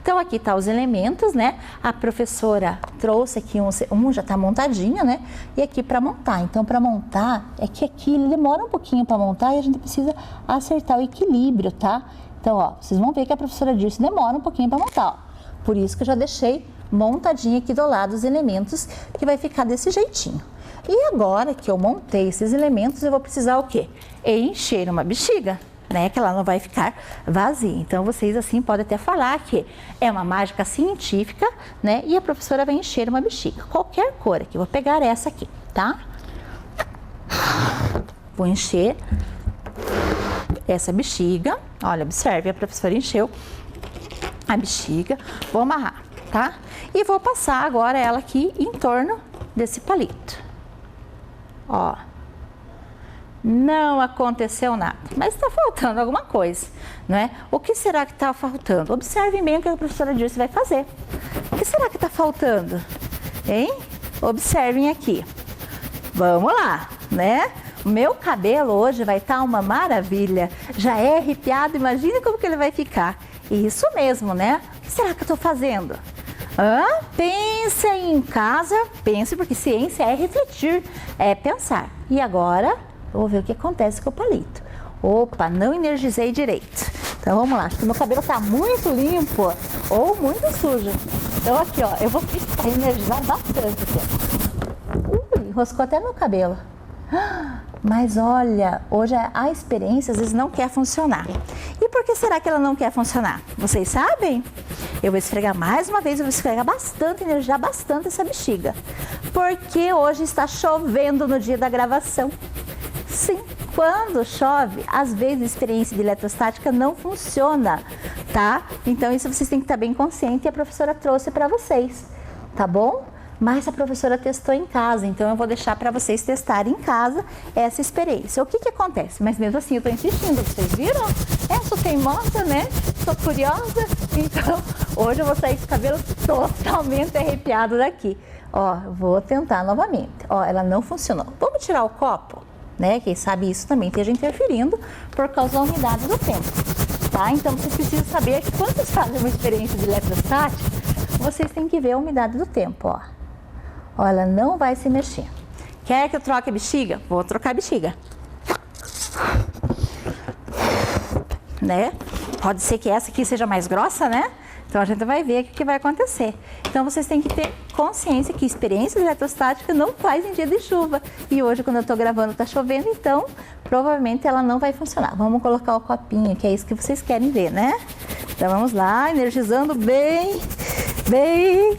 Então, aqui tá os elementos, né? A professora trouxe aqui um já tá montadinho, né? E aqui para montar. Então, para montar, é que aqui ele demora um pouquinho para montar e a gente precisa acertar o equilíbrio, tá? Então, ó, vocês vão ver que a professora disse demora um pouquinho para montar, ó. Por isso que eu já deixei montadinho aqui do lado os elementos, que vai ficar desse jeitinho. E agora que eu montei esses elementos, eu vou precisar o quê? Encher uma bexiga, né, que ela não vai ficar vazia. Então, vocês assim podem até falar que é uma mágica científica, né, e a professora vai encher uma bexiga. Qualquer cor aqui, vou pegar essa aqui, tá? Vou encher essa bexiga. Olha, observe, a professora encheu a bexiga. Vou amarrar, tá? E vou passar agora ela aqui em torno desse palito. Ó. Não aconteceu nada, mas está faltando alguma coisa, não é? O que será que está faltando? Observem bem o que a professora Dirce vai fazer. O que será que está faltando? Hein? Observem aqui. Vamos lá, né? O meu cabelo hoje vai estar uma maravilha. Já é arrepiado, imagine como que ele vai ficar. Isso mesmo, né? O que será que eu estou fazendo? Pense em casa, pense, porque ciência é refletir, é pensar. E agora... vou ver o que acontece com o palito. Opa, não energizei direito. Então, vamos lá. Meu cabelo tá muito limpo ou muito sujo. Então, aqui, ó, eu vou energizar bastante aqui. Enroscou até meu cabelo. Mas olha, hoje a experiência às vezes não quer funcionar. E por que será que ela não quer funcionar? Vocês sabem? Eu vou esfregar mais uma vez, eu vou esfregar bastante, energizar bastante essa bexiga. Porque hoje está chovendo no dia da gravação. Sim, quando chove, às vezes a experiência de eletrostática não funciona, tá? Então isso vocês têm que estar bem conscientes e a professora trouxe para vocês, tá bom? mas a professora testou em casa, então eu vou deixar para vocês testarem em casa essa experiência. O que acontece? Mas mesmo assim eu estou insistindo, vocês viram? Sou teimosa, né? Sou curiosa, então hoje eu vou sair com o cabelo totalmente arrepiado daqui. Ó, vou tentar novamente. Ó, ela não funcionou. Vamos tirar o copo, né? Quem sabe isso também esteja interferindo por causa da umidade do tempo, tá? Então vocês precisam saber que quando vocês fazem uma experiência de eletrostática, vocês têm que ver a umidade do tempo, ó. Ó, ela não vai se mexer. Quer que eu troque a bexiga? Vou trocar a bexiga. Né? Pode ser que essa aqui seja mais grossa, né? Então a gente vai ver o que vai acontecer. Então vocês têm que ter consciência que experiência de eletrostática não faz em dia de chuva. E hoje, quando eu tô gravando, tá chovendo, então provavelmente ela não vai funcionar. Vamos colocar o copinho, que é isso que vocês querem ver, né? Então vamos lá, energizando bem, bem.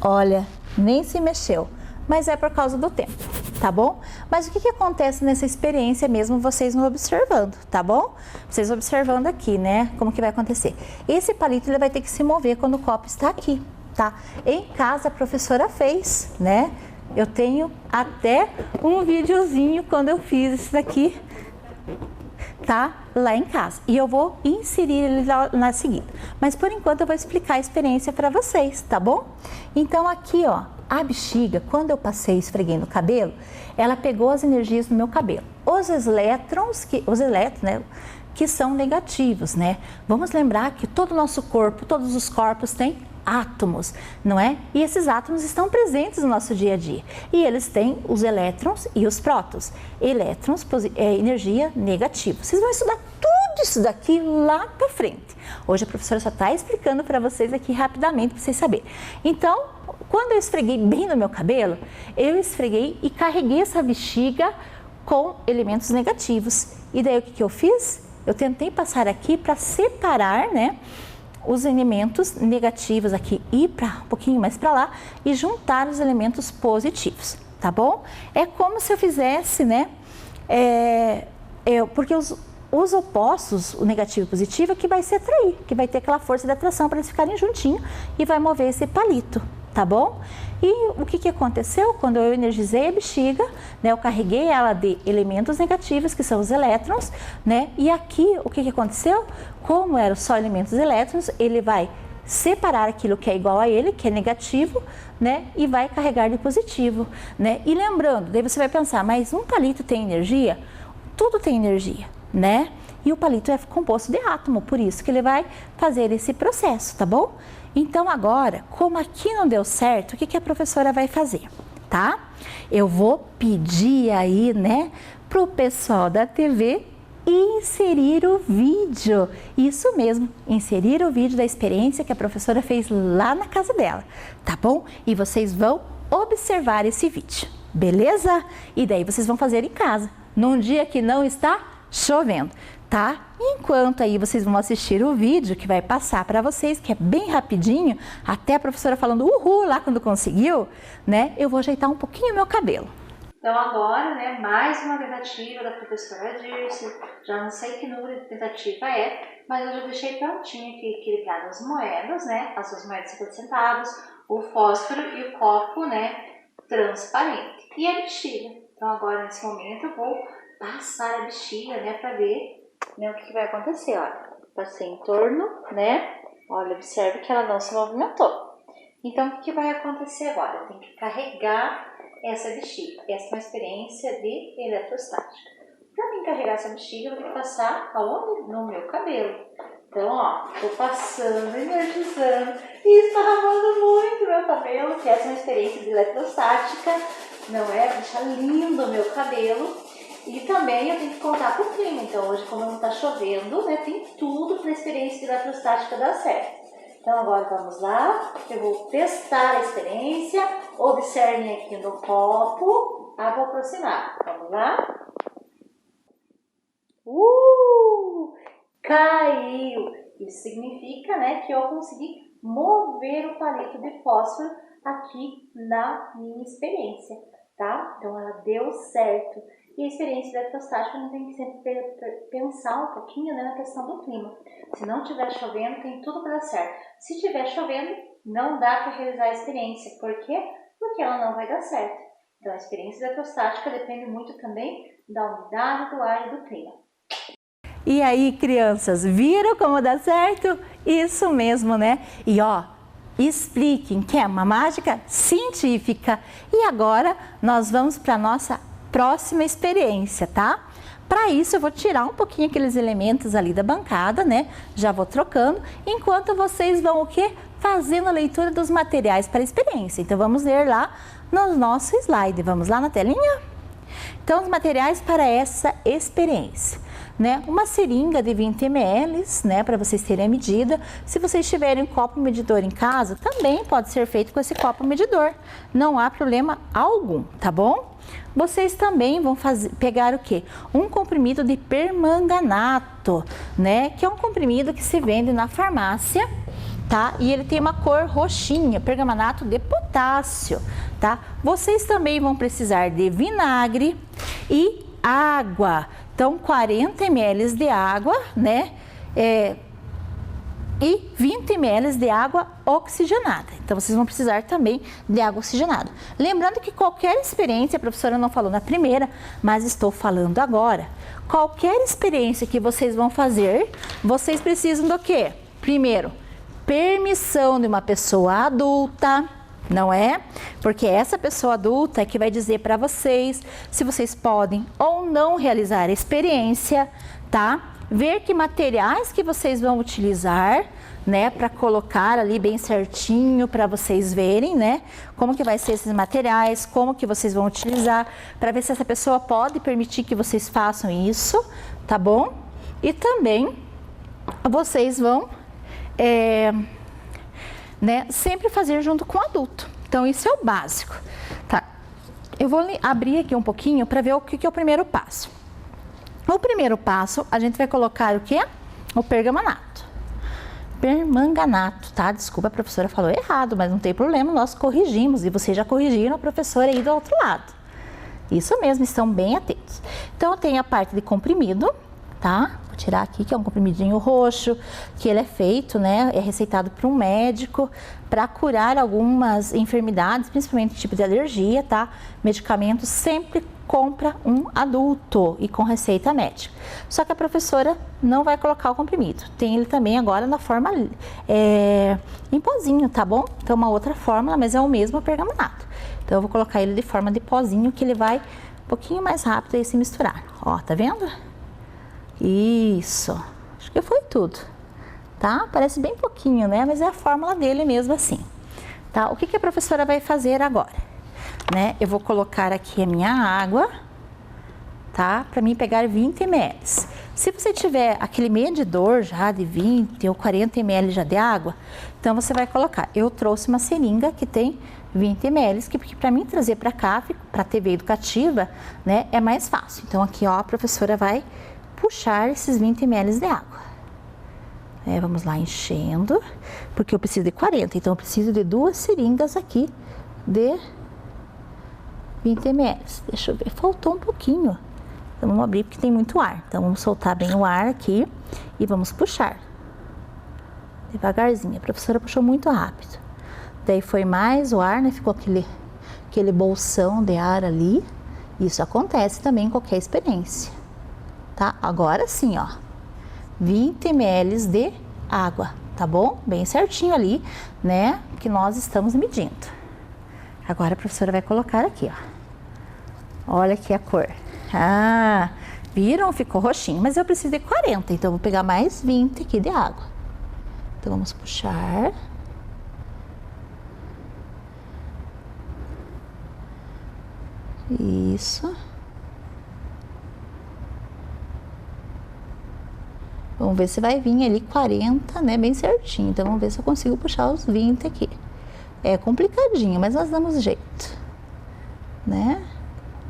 Olha, nem se mexeu, mas é por causa do tempo, tá bom? Mas o que acontece nessa experiência mesmo, vocês não observando, tá bom? Vocês observando aqui, né, como que vai acontecer. Esse palito, ele vai ter que se mover quando o copo está aqui, tá? Em casa, a professora fez, né? Eu tenho até um videozinho quando eu fiz isso daqui, tá? Lá em casa. E eu vou inserir ele lá na seguida. Mas por enquanto eu vou explicar a experiência para vocês, tá bom? Então aqui, ó, a bexiga, quando eu passei e esfreguei no cabelo, ela pegou as energias do meu cabelo. Os elétrons, né, que são negativos, né? Vamos lembrar que todo o nosso corpo, todos os corpos têm átomos, não é? E esses átomos estão presentes no nosso dia a dia. E eles têm os elétrons e os prótons. Elétrons é energia negativa. Vocês vão estudar tudo isso daqui lá para frente. Hoje a professora só está explicando para vocês aqui rapidamente para vocês saberem. Então, quando eu esfreguei bem no meu cabelo, eu esfreguei e carreguei essa bexiga com elementos negativos. E daí o que eu fiz? Eu tentei passar aqui para separar, né, os elementos negativos aqui e um pouquinho mais para lá e juntar os elementos positivos, tá bom? É como se eu fizesse, né, porque os opostos, o negativo e o positivo, é que vai se atrair, que vai ter aquela força de atração para eles ficarem juntinhos e vai mover esse palito, tá bom? E o que aconteceu? Quando eu energizei a bexiga, né, eu carreguei ela de elementos negativos, que são os elétrons, né? E aqui, o que aconteceu? Como eram só elementos elétrons, ele vai separar aquilo que é igual a ele, que é negativo, né? E vai carregar de positivo, né? E lembrando, daí você vai pensar, mas um palito tem energia? Tudo tem energia, né? E o palito é composto de átomo, por isso que ele vai fazer esse processo, tá bom? Então agora, como aqui não deu certo, o que a professora vai fazer, tá? Eu vou pedir aí, né, pro pessoal da TV inserir o vídeo. Isso mesmo, inserir o vídeo da experiência que a professora fez lá na casa dela, tá bom? E vocês vão observar esse vídeo, beleza? E daí vocês vão fazer em casa, num dia que não está chovendo, tá? Enquanto aí vocês vão assistir o vídeo que vai passar para vocês, que é bem rapidinho, até a professora falando uhul lá quando conseguiu, né? Eu vou ajeitar um pouquinho o meu cabelo. Então agora, né, mais uma tentativa da professora Dirce, já não sei que número de tentativa é, mas eu já deixei prontinho aqui equilibrado as moedas, né, as suas moedas de 50 centavos, o fósforo e o copo, né, transparente. E a bexiga. Então agora nesse momento eu vou passar a bexiga, né, para ver, né, o que vai acontecer, olha. Passei em torno, né, olha, observe que ela não se movimentou. Então o que vai acontecer agora? Eu tenho que carregar essa bexiga. Essa é uma experiência de eletrostática. Para mim carregar essa bexiga, eu vou ter que passar aonde? No meu cabelo. Então, ó, tô passando, energizando e esparramando muito meu cabelo, que essa é uma experiência de eletrostática, não é? Deixar lindo o meu cabelo. E também eu tenho que contar com o clima. Então, hoje, como não tá chovendo, né, tem tudo para a experiência de eletrostática dar certo. Então agora vamos lá, eu vou testar a experiência, observem aqui no copo, vou aproximar, vamos lá. Caiu! Isso significa, né, que eu consegui mover o palito de fósforo aqui na minha experiência, tá? Então ela deu certo. E a experiência eletrostática não tem que sempre pensar um pouquinho, né, na questão do clima. Se não estiver chovendo, tem tudo para dar certo. Se estiver chovendo, não dá para realizar a experiência. Por quê? Porque ela não vai dar certo. Então, a experiência eletrostática depende muito também da umidade do ar e do clima. E aí, crianças, viram como dá certo? Isso mesmo, né? E ó, expliquem que é uma mágica científica. E agora nós vamos para a nossa próxima experiência, tá? Para isso eu vou tirar um pouquinho aqueles elementos ali da bancada, né? Já vou trocando, enquanto vocês vão o quê? Fazendo a leitura dos materiais para a experiência. Então vamos ler lá no nosso slide. Vamos lá na telinha? Então, os materiais para essa experiência, né? Uma seringa de 20 ml, né? Para vocês terem a medida. Se vocês tiverem um copo medidor em casa, também pode ser feito com esse copo medidor. Não há problema algum, tá bom? Vocês também vão pegar o quê? Um comprimido de permanganato, né? Que é um comprimido que se vende na farmácia, tá? E ele tem uma cor roxinha, permanganato de potássio, tá? Vocês também vão precisar de vinagre e água. Então, 40 ml de água, né? E 20 ml de água oxigenada. Então, vocês vão precisar também de água oxigenada. Lembrando que qualquer experiência, a professora não falou na primeira, mas estou falando agora. Qualquer experiência que vocês vão fazer, vocês precisam do quê? Primeiro, permissão de uma pessoa adulta, não é? Porque essa pessoa adulta é que vai dizer para vocês se vocês podem ou não realizar a experiência, tá? Ver que materiais que vocês vão utilizar, né? Para colocar ali bem certinho para vocês verem, né? Como que vai ser esses materiais, como que vocês vão utilizar, para ver se essa pessoa pode permitir que vocês façam isso, tá bom? E também vocês vão né, sempre fazer junto com o adulto. Então, isso é o básico, tá? Eu vou abrir aqui um pouquinho para ver o que é o primeiro passo. O primeiro passo, a gente vai colocar o quê? O permanganato. Permanganato, tá? Desculpa, a professora falou errado, mas não tem problema, nós corrigimos e vocês já corrigiram a professora aí do outro lado. Isso mesmo, estão bem atentos. Então, tem a parte de comprimido, tá? Vou tirar aqui, que é um comprimidinho roxo, que ele é feito, né? É receitado por um médico para curar algumas enfermidades, principalmente tipo de alergia, tá? Medicamento sempre compra um adulto e com receita médica. Só que a professora não vai colocar o comprimido. Tem ele também agora na forma em pozinho, tá bom? Então, uma outra fórmula, mas é o mesmo permanganato. Então, eu vou colocar ele de forma de pozinho, que ele vai um pouquinho mais rápido aí se misturar. Ó, tá vendo? Isso, acho que foi tudo, tá? Parece bem pouquinho, né? Mas é a fórmula dele mesmo assim, tá? O que a professora vai fazer agora, né? Eu vou colocar aqui a minha água, tá? Para mim pegar 20 ml. Se você tiver aquele medidor já de 20 ou 40 ml já de água, então você vai colocar. Eu trouxe uma seringa que tem 20 ml, porque para mim trazer para cá, para a TV educativa, né? É mais fácil. Então aqui, ó, a professora vai puxar esses 20 ml de água. Vamos lá enchendo, porque eu preciso de 40, então eu preciso de 2 seringas aqui de 20 ml. Deixa eu ver, faltou um pouquinho. Então vamos abrir porque tem muito ar. Então vamos soltar bem o ar aqui e vamos puxar. Devagarzinho, a professora puxou muito rápido. Daí foi mais o ar, né? Ficou aquele bolsão de ar ali. Isso acontece também em qualquer experiência. Tá? Agora sim, ó, 20 ml de água, tá bom? Bem certinho ali, né? Que nós estamos medindo. Agora a professora vai colocar aqui, ó. Olha aqui a cor. Ah, viram? Ficou roxinho, mas eu preciso de 40, então eu vou pegar mais 20 aqui de água. Então vamos puxar. Isso. Vamos ver se vai vir ali 40, né, bem certinho. Então, vamos ver se eu consigo puxar os 20 aqui. É complicadinho, mas nós damos jeito, né?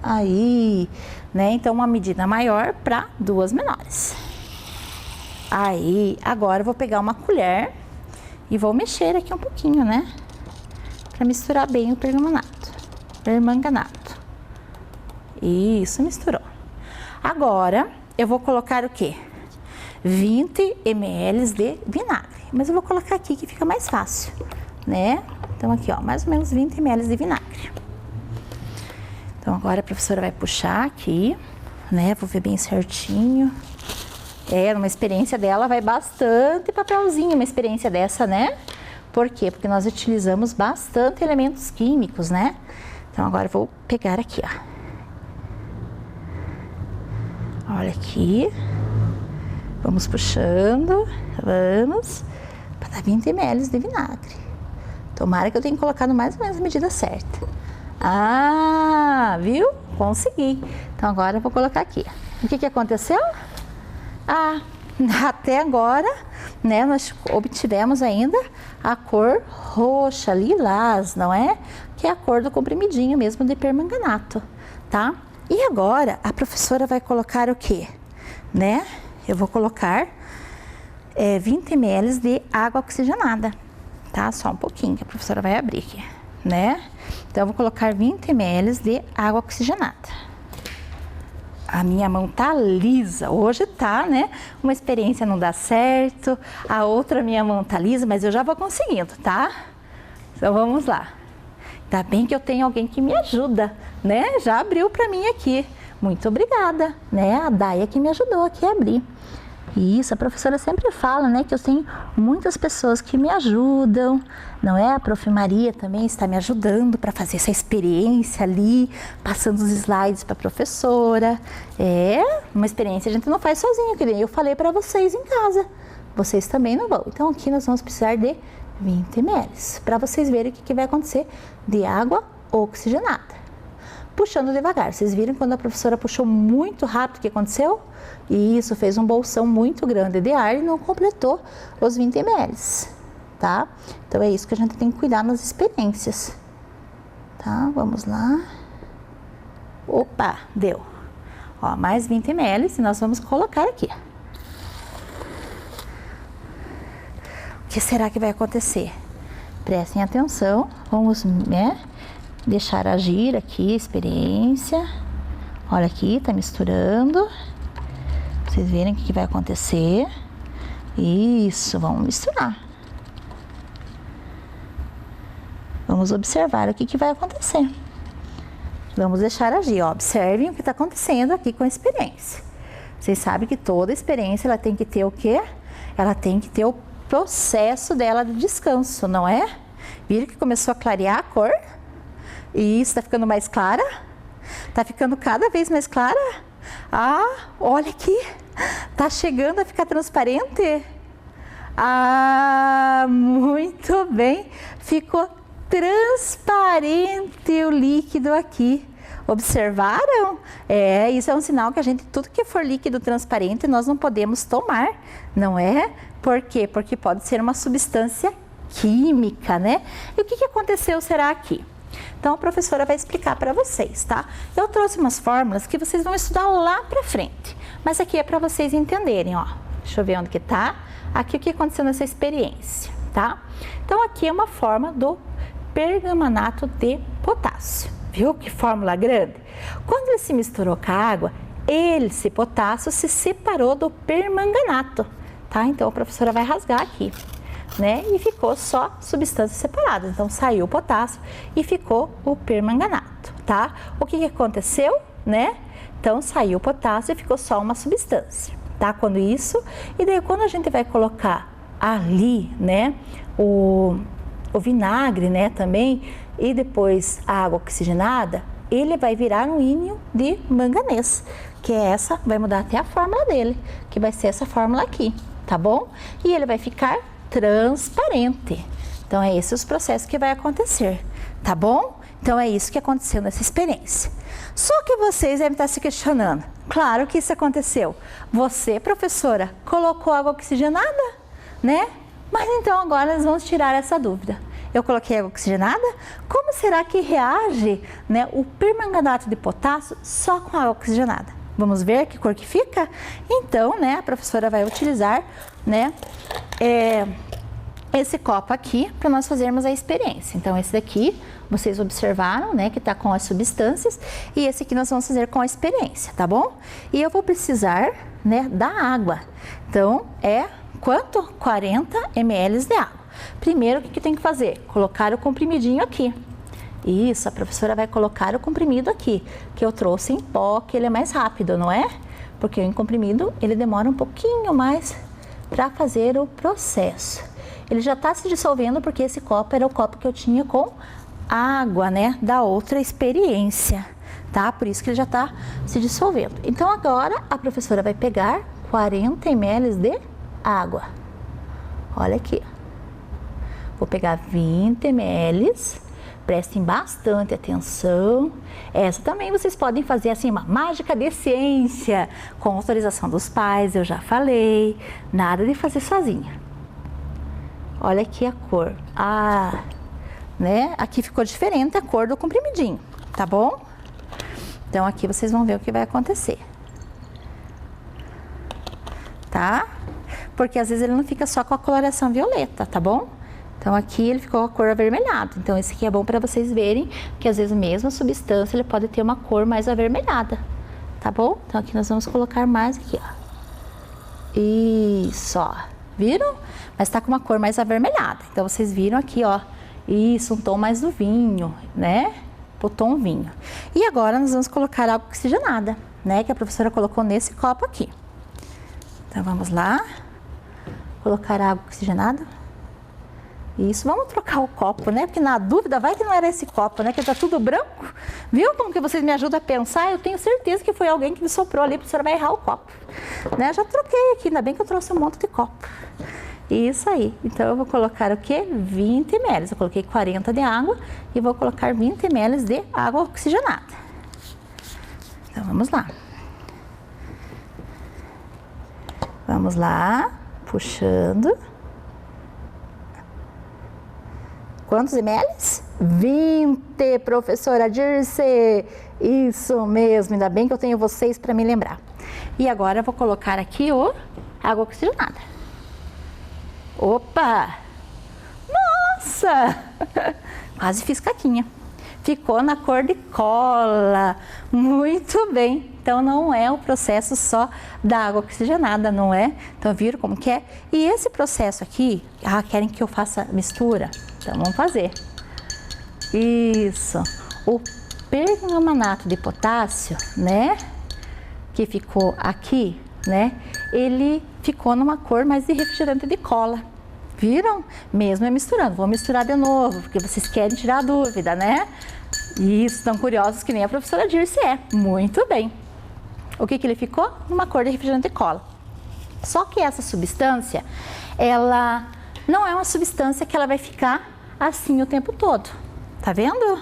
Aí, né, então uma medida maior para 2 menores. Aí, agora eu vou pegar uma colher e vou mexer aqui um pouquinho, né? Para misturar bem o permanganato. Isso, misturou. Agora, eu vou colocar o quê? 20 ml de vinagre, mas eu vou colocar aqui que fica mais fácil, né? Então aqui, ó, mais ou menos 20 ml de vinagre. Então agora a professora vai puxar aqui, né? Vou ver bem certinho. Numa experiência dela vai bastante papelzinho, uma experiência dessa, né? Por quê? Porque nós utilizamos bastante elementos químicos, né? Então agora eu vou pegar aqui, ó. Olha aqui. Vamos puxando, vamos, para dar 20 ml de vinagre. Tomara que eu tenha colocado mais ou menos a medida certa. Ah, viu? Consegui. Então agora eu vou colocar aqui. O que aconteceu? Ah, até agora, né, nós obtivemos ainda a cor roxa, lilás, não é? Que é a cor do comprimidinho mesmo de permanganato, tá? E agora a professora vai colocar o quê? Né? Eu vou colocar 20 ml de água oxigenada, tá? Só um pouquinho que a professora vai abrir aqui, né? Então eu vou colocar 20 ml de água oxigenada. A minha mão tá lisa, hoje tá, né? Uma experiência não dá certo, a outra minha mão tá lisa, mas eu já vou conseguindo, tá? Então vamos lá. Ainda bem que eu tenho alguém que me ajuda, né? Já abriu pra mim aqui. Muito obrigada, né? A Daia que me ajudou aqui a abrir. Isso, a professora sempre fala, né, que eu tenho muitas pessoas que me ajudam, não é? A Prof. Maria também está me ajudando para fazer essa experiência ali, passando os slides para a professora. É uma experiência a gente não faz sozinho, que nem eu falei para vocês em casa. Vocês também não vão. Então aqui nós vamos precisar de 20 ml, para vocês verem o que vai acontecer de água oxigenada. Puxando devagar. Vocês viram quando a professora puxou muito rápido o que aconteceu? Isso, fez um bolsão muito grande de ar e não completou os 20 ml, tá? Então é isso que a gente tem que cuidar nas experiências. Tá? Vamos lá. Opa, deu. Ó, mais 20 ml e nós vamos colocar aqui. O que será que vai acontecer? Prestem atenção, vamos, né? Deixar agir aqui a experiência. Olha aqui, tá misturando. Vocês verem o que vai acontecer. Isso, vamos misturar. Vamos observar o que vai acontecer. Vamos deixar agir, ó. Observem o que está acontecendo aqui com a experiência. Vocês sabem que toda experiência ela tem que ter o quê? Ela tem que ter o processo dela de descanso, não é? Viram que começou a clarear a cor? E isso, tá ficando mais clara? Tá ficando cada vez mais clara? Ah, olha aqui, tá chegando a ficar transparente? Ah, muito bem, ficou transparente o líquido aqui. Observaram? Isso é um sinal que a gente, tudo que for líquido transparente, nós não podemos tomar, não é? Por quê? Porque pode ser uma substância química, né? E o que aconteceu será aqui? Então a professora vai explicar para vocês, tá? Eu trouxe umas fórmulas que vocês vão estudar lá pra frente, mas aqui é para vocês entenderem, ó. Deixa eu ver onde que tá. Aqui o que aconteceu nessa experiência, tá? Então aqui é uma forma do permanganato de potássio. Viu que fórmula grande? Quando ele se misturou com a água, esse potássio se separou do permanganato, tá? Então a professora vai rasgar aqui, né? E ficou só substâncias separadas. Então saiu o potássio e ficou o permanganato, tá? O que aconteceu, né? Então saiu o potássio e ficou só uma substância, tá? Quando isso, e daí quando a gente vai colocar ali, né, o vinagre, né, também, e depois a água oxigenada, ele vai virar um íon de manganês, que é essa, vai mudar até a fórmula dele, que vai ser essa fórmula aqui, tá bom? E ele vai ficar transparente. Então é esses os processos que vai acontecer, tá bom? Então é isso que aconteceu nessa experiência. Só que vocês devem estar se questionando. Claro que isso aconteceu. Você, professora, colocou água oxigenada, né? Mas então agora nós vamos tirar essa dúvida. Eu coloquei água oxigenada? Como será que reage, né, o permanganato de potássio só com água oxigenada? Vamos ver que cor que fica? Então, né, a professora vai utilizar, né, esse copo aqui para nós fazermos a experiência. Então, esse daqui, vocês observaram, né, que tá com as substâncias, e esse aqui nós vamos fazer com a experiência, tá bom? E eu vou precisar, né, da água. Então, quanto? 40 ml de água. Primeiro, o que tem que fazer? Colocar o comprimidinho aqui. Isso, a professora vai colocar o comprimido aqui, que eu trouxe em pó, que ele é mais rápido, não é? Porque o comprimido, ele demora um pouquinho mais para fazer o processo. Ele já está se dissolvendo porque esse copo era o copo que eu tinha com água, né? Da outra experiência, tá? Por isso que ele já está se dissolvendo. Então agora a professora vai pegar 40 ml de água. Olha aqui. Vou pegar 20 ml. Prestem bastante atenção. Essa também vocês podem fazer assim, uma mágica de ciência, com autorização dos pais, eu já falei. Nada de fazer sozinha. Olha aqui a cor. Né? Aqui ficou diferente a cor do comprimidinho, tá bom? Então aqui vocês vão ver o que vai acontecer. Tá? Porque às vezes ele não fica só com a coloração violeta, tá bom? Então aqui ele ficou com a cor avermelhada. Então esse aqui é bom para vocês verem que às vezes a mesma substância ele pode ter uma cor mais avermelhada, tá bom? Então aqui nós vamos colocar mais aqui, ó. Isso, ó. Viram? Mas tá com uma cor mais avermelhada. Então vocês viram aqui, ó. Isso, um tom mais do vinho, né? O tom vinho. E agora nós vamos colocar água oxigenada, né? Que a professora colocou nesse copo aqui. Então vamos lá. Colocar água oxigenada. Isso, vamos trocar o copo, né? Porque na dúvida, vai que não era esse copo, né? Que tá tudo branco. Viu como que vocês me ajudam a pensar? Eu tenho certeza que foi alguém que me soprou ali, a professora vai errar o copo. Né? Já troquei aqui, ainda bem que eu trouxe um monte de copo. Isso aí. Então eu vou colocar o quê? 20 ml. Eu coloquei 40 de água e vou colocar 20 ml de água oxigenada. Então vamos lá. Vamos lá, puxando. Quantos ml? 20, professora Dirce! Isso mesmo, ainda bem que eu tenho vocês para me lembrar. E agora eu vou colocar aqui o água oxigenada. Opa! Nossa! Quase fiz caquinha. Ficou na cor de cola. Muito bem. Então não é o processo só da água oxigenada, não é? Então viram como que é? E esse processo aqui, querem que eu faça mistura? Então vamos fazer. Isso. O permanganato de potássio, né? Que ficou aqui, né? Ele ficou numa cor mais de refrigerante de cola. Viram? Mesmo é misturando. Vou misturar de novo, porque vocês querem tirar a dúvida, né? Isso, estão curiosos que nem a professora Dirce é. Muito bem. O que ele ficou? Numa cor de refrigerante de cola. Só que essa substância, ela não é uma substância que ela vai ficar assim o tempo todo. Tá vendo?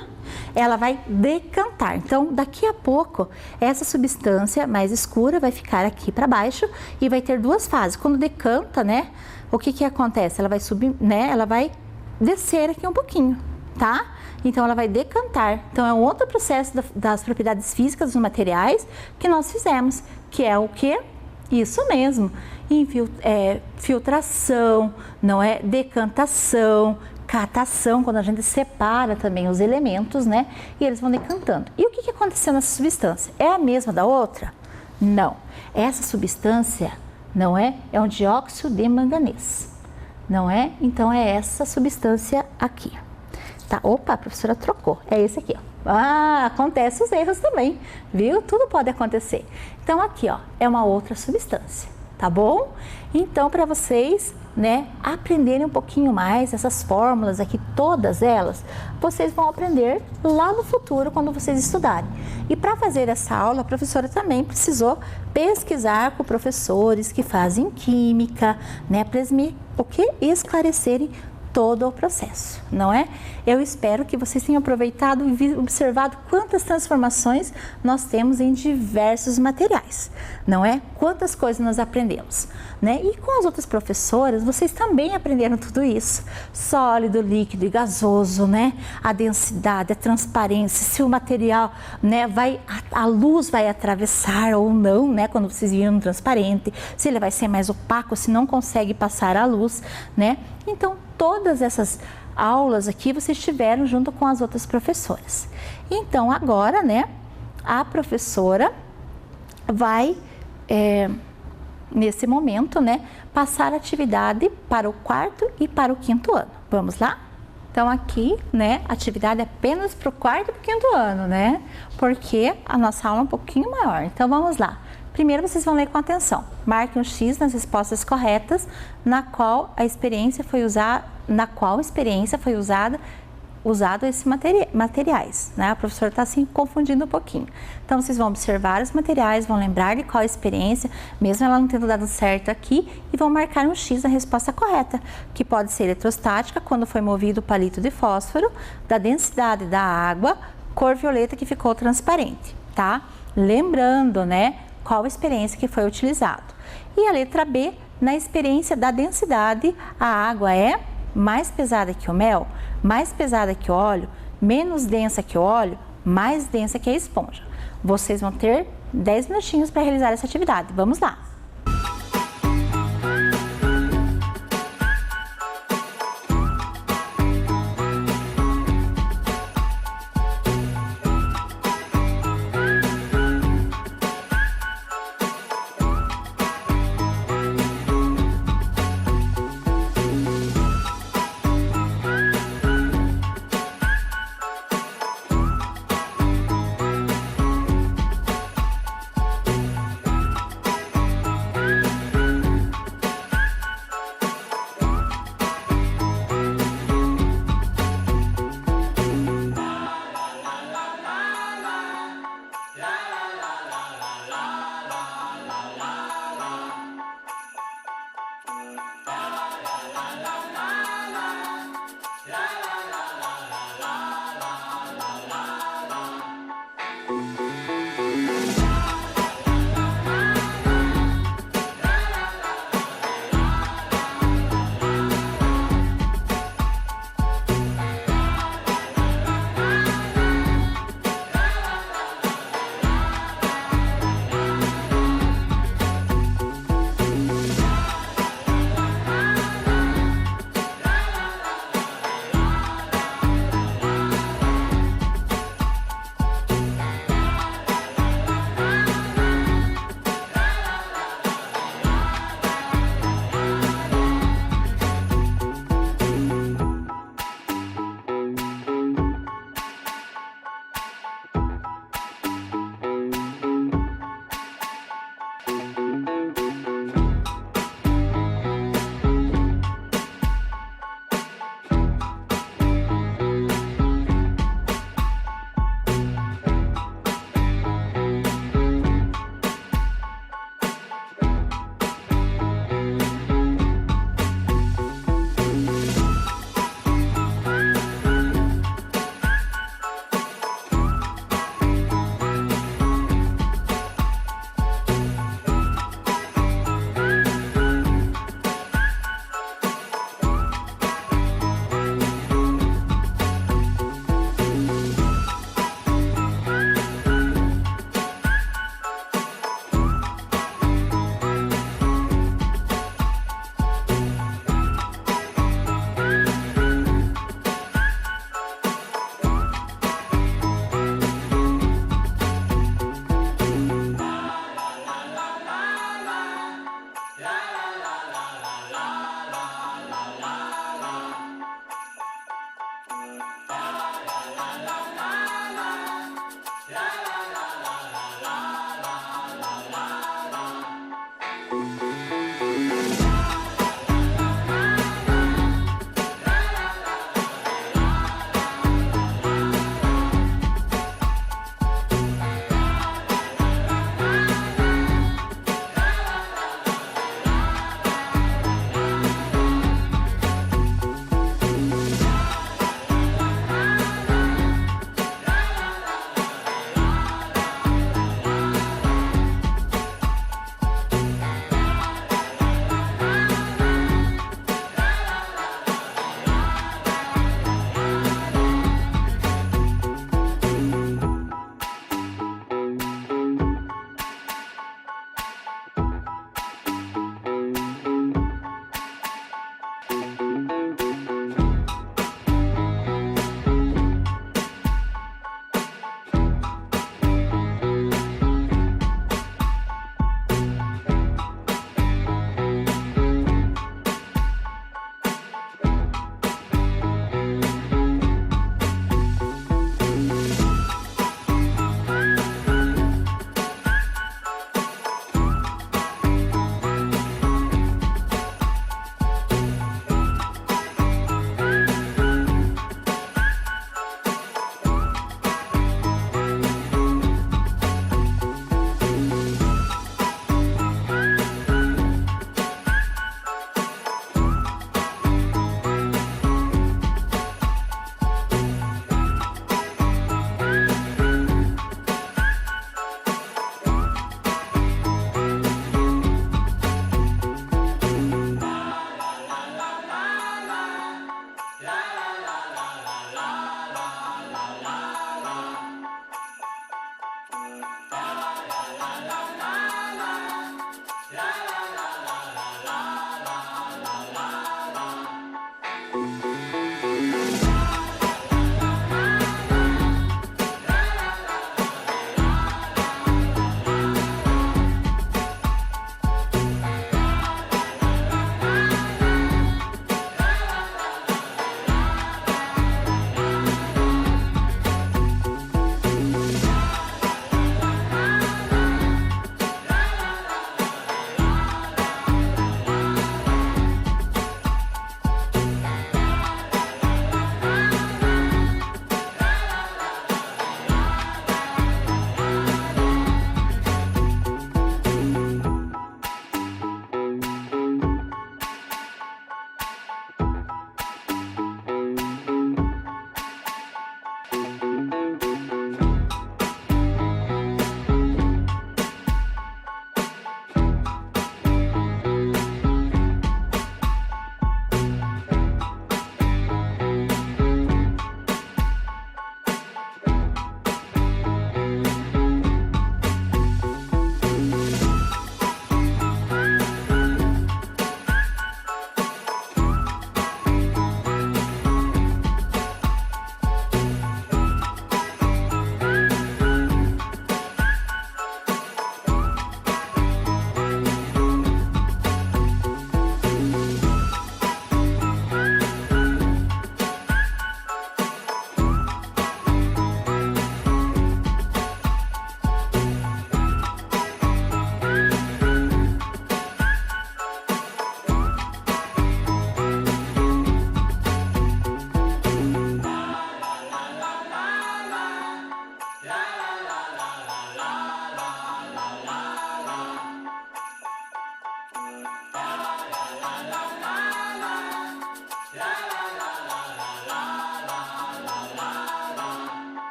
Ela vai decantar. Então, daqui a pouco, essa substância mais escura vai ficar aqui para baixo e vai ter duas fases. Quando decanta, né? O que acontece? Ela vai subir, né? Ela vai descer aqui um pouquinho, tá? Então, ela vai decantar. Então, é um outro processo das propriedades físicas dos materiais que nós fizemos, que é o quê? Isso mesmo. Filtração, não é? Decantação, catação, quando a gente separa também os elementos, né? E eles vão decantando. E o que aconteceu nessa substância? É a mesma da outra? Não. Essa substância, não é? É um dióxido de manganês, não é? Então, é essa substância aqui. Tá? Opa, a professora trocou. É esse aqui, ó. Acontece os erros também, viu? Tudo pode acontecer. Então, aqui, ó, é uma outra substância, tá bom? Então, para vocês, né, aprenderem um pouquinho mais essas fórmulas aqui, todas elas, vocês vão aprender lá no futuro, quando vocês estudarem. E para fazer essa aula, a professora também precisou pesquisar com professores que fazem química, né, para eles esclarecerem todo o processo, não é? Eu espero que vocês tenham aproveitado e observado quantas transformações nós temos em diversos materiais, não é? Quantas coisas nós aprendemos, né? E com as outras professoras, vocês também aprenderam tudo isso. Sólido, líquido e gasoso, né? A densidade, a transparência, se o material, né, a luz vai atravessar ou não, né? Quando vocês viram no transparente, se ele vai ser mais opaco, se não consegue passar a luz, né? Então, todas essas aulas aqui vocês tiveram junto com as outras professoras. Então, agora, né, a professora vai nesse momento, né, passar a atividade para o 4º e para o 5º ano. Vamos lá? Então aqui, né, atividade apenas para o 4º e para o 5º ano, né? Porque a nossa aula é um pouquinho maior. Então vamos lá. Primeiro vocês vão ler com atenção. Marque um X nas respostas corretas, na qual a experiência foi usada, usado esses materiais, né? A professora está assim confundindo um pouquinho. Então vocês vão observar os materiais, vão lembrar de qual experiência, mesmo ela não tendo dado certo aqui, e vão marcar um X na resposta correta, que pode ser eletrostática, quando foi movido o palito de fósforo, da densidade da água, cor violeta que ficou transparente, tá? Lembrando, né, qual experiência que foi utilizado. E a letra B, na experiência da densidade, a água é mais pesada que o mel, mais pesada que o óleo, menos densa que o óleo, mais densa que a esponja. Vocês vão ter 10 minutinhos para realizar essa atividade. Vamos lá!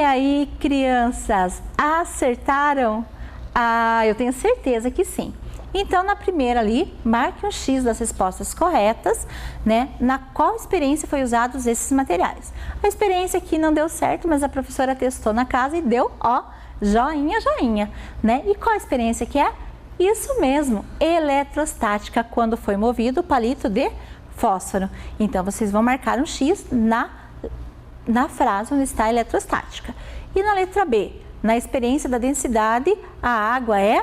aí, crianças, acertaram? Ah, eu tenho certeza que sim. Então, na primeira ali, marque um X das respostas corretas, né? Na qual experiência foi usados esses materiais. A experiência aqui não deu certo, mas a professora testou na casa e deu, ó, joinha, joinha, né? E qual a experiência que é? Isso mesmo, eletrostática, quando foi movido o palito de fósforo. Então, vocês vão marcar um X na frase onde está eletrostática. E na letra B, na experiência da densidade, a água é...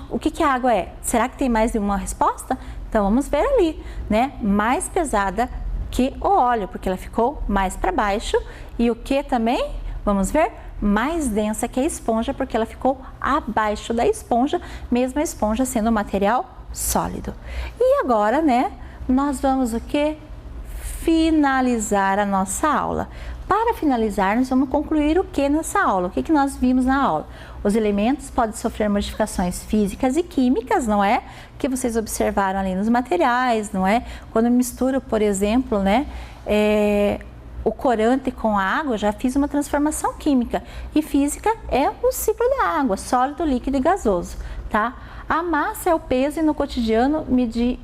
O que a água é? Será que tem mais de uma resposta? Então, vamos ver ali, né? Mais pesada que o óleo, porque ela ficou mais para baixo. E o que também? Vamos ver? Mais densa que a esponja, porque ela ficou abaixo da esponja, mesmo a esponja sendo um material sólido. E agora, né? Nós vamos o quê? Finalizar a nossa aula. Para finalizar, nós vamos concluir o que nessa aula? O que nós vimos na aula? Os elementos podem sofrer modificações físicas e químicas, não é? Que vocês observaram ali nos materiais, não é? Quando eu misturo, por exemplo, né? O corante com a água, já fiz uma transformação química. E física é o ciclo da água, sólido, líquido e gasoso, tá? A massa é o peso e no cotidiano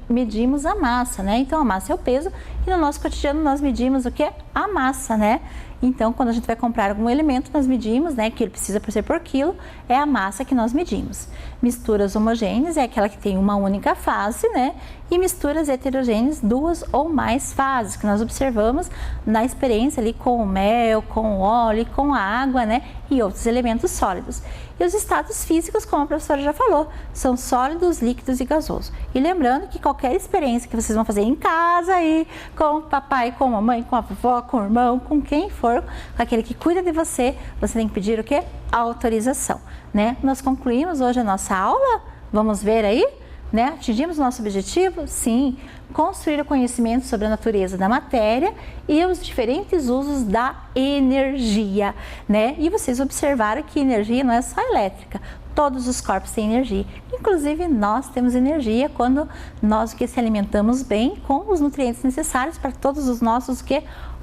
medimos a massa, né? Então, a massa é o peso e no nosso cotidiano nós medimos o que? A massa, né? Então, quando a gente vai comprar algum elemento, nós medimos, né? Que ele precisa ser por quilo, é a massa que nós medimos. Misturas homogêneas é aquela que tem uma única fase, né? E misturas heterogêneas, duas ou mais fases, que nós observamos na experiência ali com o mel, com o óleo, com a água, né? E outros elementos sólidos. E os estados físicos, como a professora já falou, são sólidos, líquidos e gasosos. E lembrando que qualquer experiência que vocês vão fazer em casa aí, com o papai, com a mamãe, com a vovó, com o irmão, com quem for, com aquele que cuida de você, você tem que pedir o quê? Autorização, né? Nós concluímos hoje a nossa aula, vamos ver aí, né? Atingimos o nosso objetivo? Sim, construir o conhecimento sobre a natureza da matéria e os diferentes usos da energia, né? E vocês observaram que energia não é só elétrica, todos os corpos têm energia, inclusive nós temos energia quando nós que se alimentamos bem com os nutrientes necessários para todos os nossos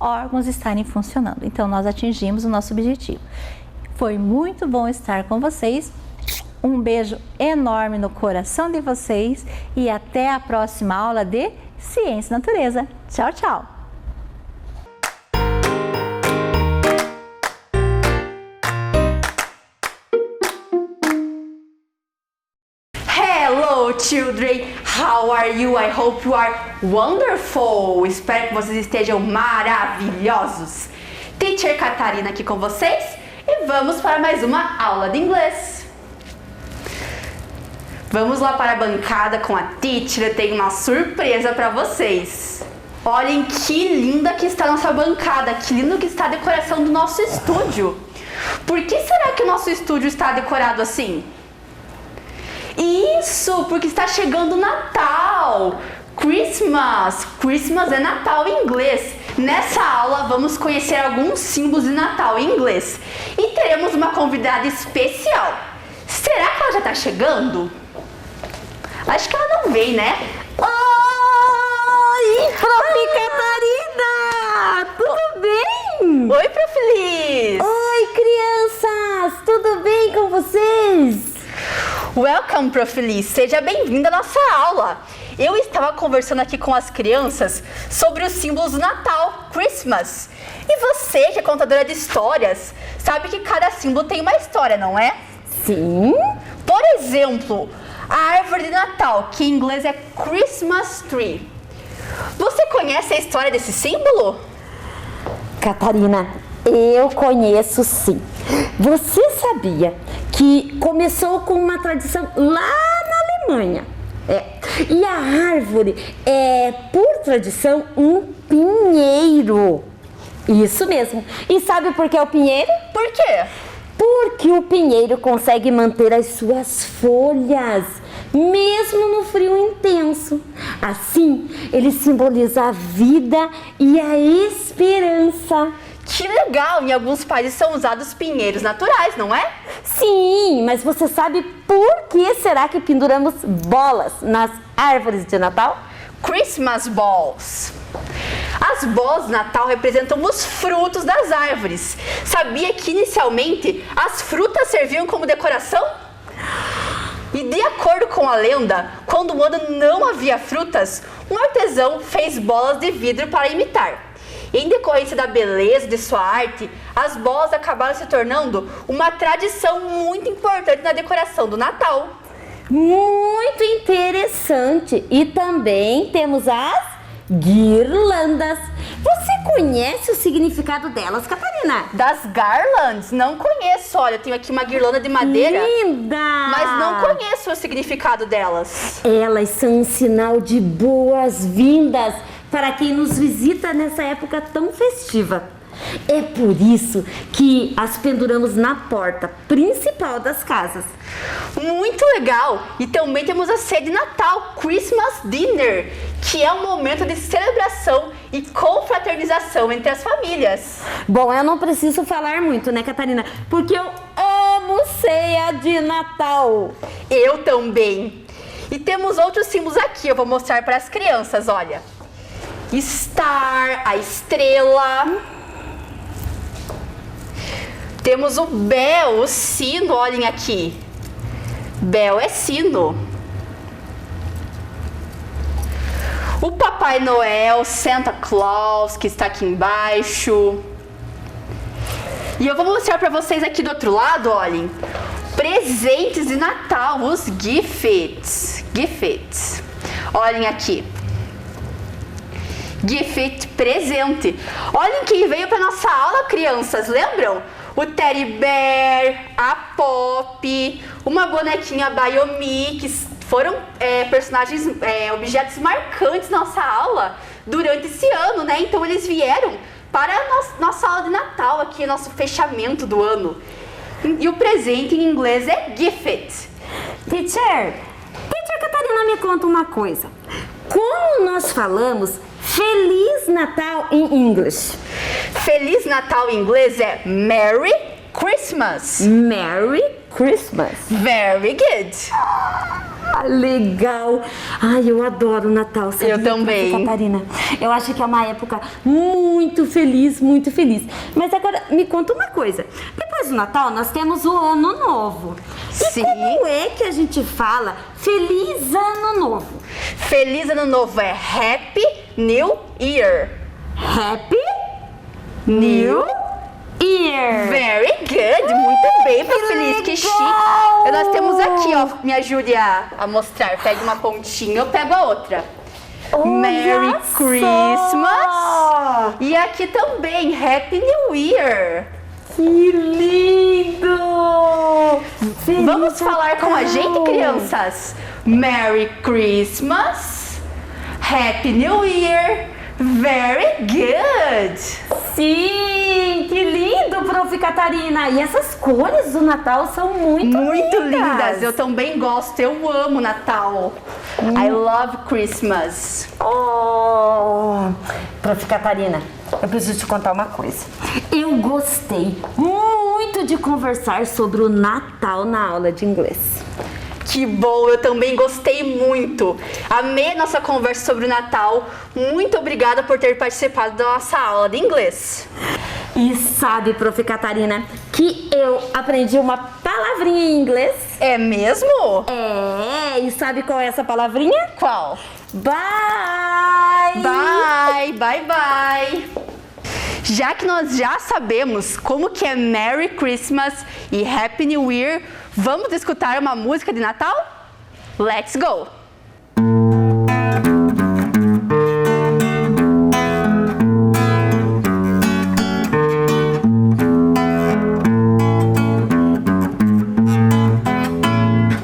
órgãos estarem funcionando. Então, nós atingimos o nosso objetivo. Foi muito bom estar com vocês. Um beijo enorme no coração de vocês e até a próxima aula de Ciência e Natureza. Tchau, tchau! Hello, children! How are you? I hope you are wonderful! Espero que vocês estejam maravilhosos! Teacher Catarina aqui com vocês e vamos para mais uma aula de inglês. Vamos lá para a bancada com a teacher, eu tenho uma surpresa para vocês. Olhem que linda que está a nossa bancada, que lindo que está a decoração do nosso estúdio. Por que será que o nosso estúdio está decorado assim? Isso, porque está chegando o Natal. Christmas. Christmas é Natal em inglês. Nessa aula vamos conhecer alguns símbolos de Natal em inglês. E teremos uma convidada especial. Será que ela já está chegando? Acho que ela não vem, né? Oi, Prof. Catarina! Tudo bem? Oi, Prof. Liz! Oi, crianças! Tudo bem com vocês? Welcome, Prof. Liz! Seja bem-vinda à nossa aula! Eu estava conversando aqui com as crianças sobre os símbolos do Natal, Christmas. E você, que é contadora de histórias, sabe que cada símbolo tem uma história, não é? Sim. Por exemplo, a árvore de Natal, que em inglês é Christmas Tree. Você conhece a história desse símbolo? Catarina, eu conheço sim. Você sabia que começou com uma tradição lá na Alemanha? E a árvore é, por tradição, um pinheiro. Isso mesmo. E sabe por que é o pinheiro? Por quê? Porque o pinheiro consegue manter as suas folhas, mesmo no frio intenso. Assim, ele simboliza a vida e a esperança. Que legal! Em alguns países são usados pinheiros naturais, não é? Sim, mas você sabe por que será que penduramos bolas nas árvores de Natal? Christmas balls. As bolas de Natal representam os frutos das árvores. Sabia que inicialmente as frutas serviam como decoração? E de acordo com a lenda, quando o ano não havia frutas, um artesão fez bolas de vidro para imitar. Em decorrência da beleza de sua arte, as bolas acabaram se tornando uma tradição muito importante na decoração do Natal. Muito interessante! E também temos as guirlandas. Você conhece o significado delas, Catarina? Das garlands? Não conheço. Olha, eu tenho aqui uma guirlanda de madeira. Linda! Mas não conheço o significado delas. Elas são um sinal de boas-vindas para quem nos visita nessa época tão festiva. É por isso que as penduramos na porta principal das casas. Muito legal! E também temos a ceia de Natal, Christmas Dinner, que é um momento de celebração e confraternização entre as famílias. Bom, eu não preciso falar muito, né, Catarina? Porque eu amo ceia de Natal. Eu também! E temos outros símbolos aqui, eu vou mostrar para as crianças, olha. Star, a estrela. Temos o bell, o sino, olhem aqui. Bell é sino. O Papai Noel, Santa Claus, que está aqui embaixo. E eu vou mostrar para vocês aqui do outro lado, olhem. Presentes de Natal, os gifts. Gifts. Olhem aqui. Gift, presente. Olhem quem veio para nossa aula, crianças, lembram? O Teddy Bear, a Pop, uma bonequinha Biomi, que foram personagens, objetos marcantes na nossa aula durante esse ano, né? Então eles vieram para a nossa aula de Natal aqui, nosso fechamento do ano. E o presente em inglês é gift. Teacher Catarina, me conta uma coisa. Como nós falamos Feliz Natal em inglês? Feliz Natal em inglês é Merry Christmas. Merry Christmas. Very good. Legal. Ai, eu adoro o Natal. Sabia, eu também. Catarina? Eu acho que é uma época muito feliz, muito feliz. Mas agora, me conta uma coisa. Depois do Natal, nós temos o Ano Novo. Sim. E como é que a gente fala Feliz Ano Novo? Feliz Ano Novo é Happy New Year. Happy New Year. Very good. Muito bem, feliz. Que chique. Nós temos aqui, ó. Me ajude a mostrar. Pegue uma pontinha, eu pego a outra. Merry Christmas. E aqui também, Happy New Year. Que lindo! Feliz Vamos falar Natal. com a gente, crianças? Merry Christmas. Happy New Year. Very good! Sim, que lindo, Prof. Catarina! E essas cores do Natal são muito lindas! Eu também gosto, eu amo Natal. I love Christmas. Oh, Prof. Catarina, eu preciso te contar uma coisa. Eu gostei muito de conversar sobre o Natal na aula de inglês. Que bom, eu também gostei muito. Amei nossa conversa sobre o Natal. Muito obrigada por ter participado da nossa aula de inglês. E sabe, Prof. Catarina, que eu aprendi uma palavrinha em inglês? É mesmo? É, e sabe qual é essa palavrinha? Qual? Bye! Bye, bye, bye. Já que nós já sabemos como que é Merry Christmas e Happy New Year, vamos escutar uma música de Natal? Let's go!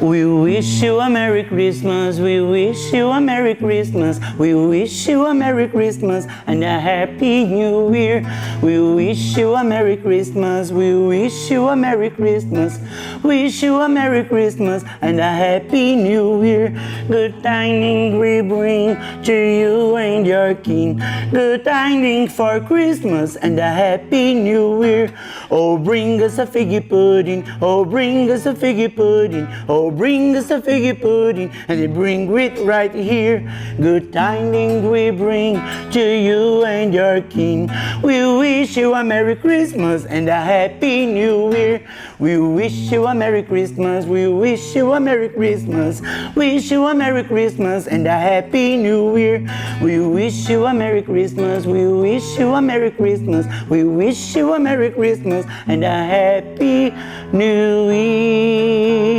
We wish you a Merry Christmas, we wish you a Merry Christmas, we wish you a Merry Christmas and a Happy New Year. We wish you a Merry Christmas, we wish you a Merry Christmas, Wish you a Merry Christmas and a Happy New Year. Good tidings we bring to you and your king. Good tidings for Christmas and a Happy New Year. Oh, bring us a figgy pudding. Oh, bring us a figgy pudding. Oh, bring us a figgy pudding. And they bring it right here. Good tidings we bring to you and your king. We wish you a Merry Christmas and a Happy New Year. We wish you a Merry Christmas. We wish you a Merry Christmas. Wish you a Merry Christmas and a Happy New Year. We wish you a Merry Christmas. We wish you a Merry Christmas. We wish you a Merry Christmas and a Happy New Year.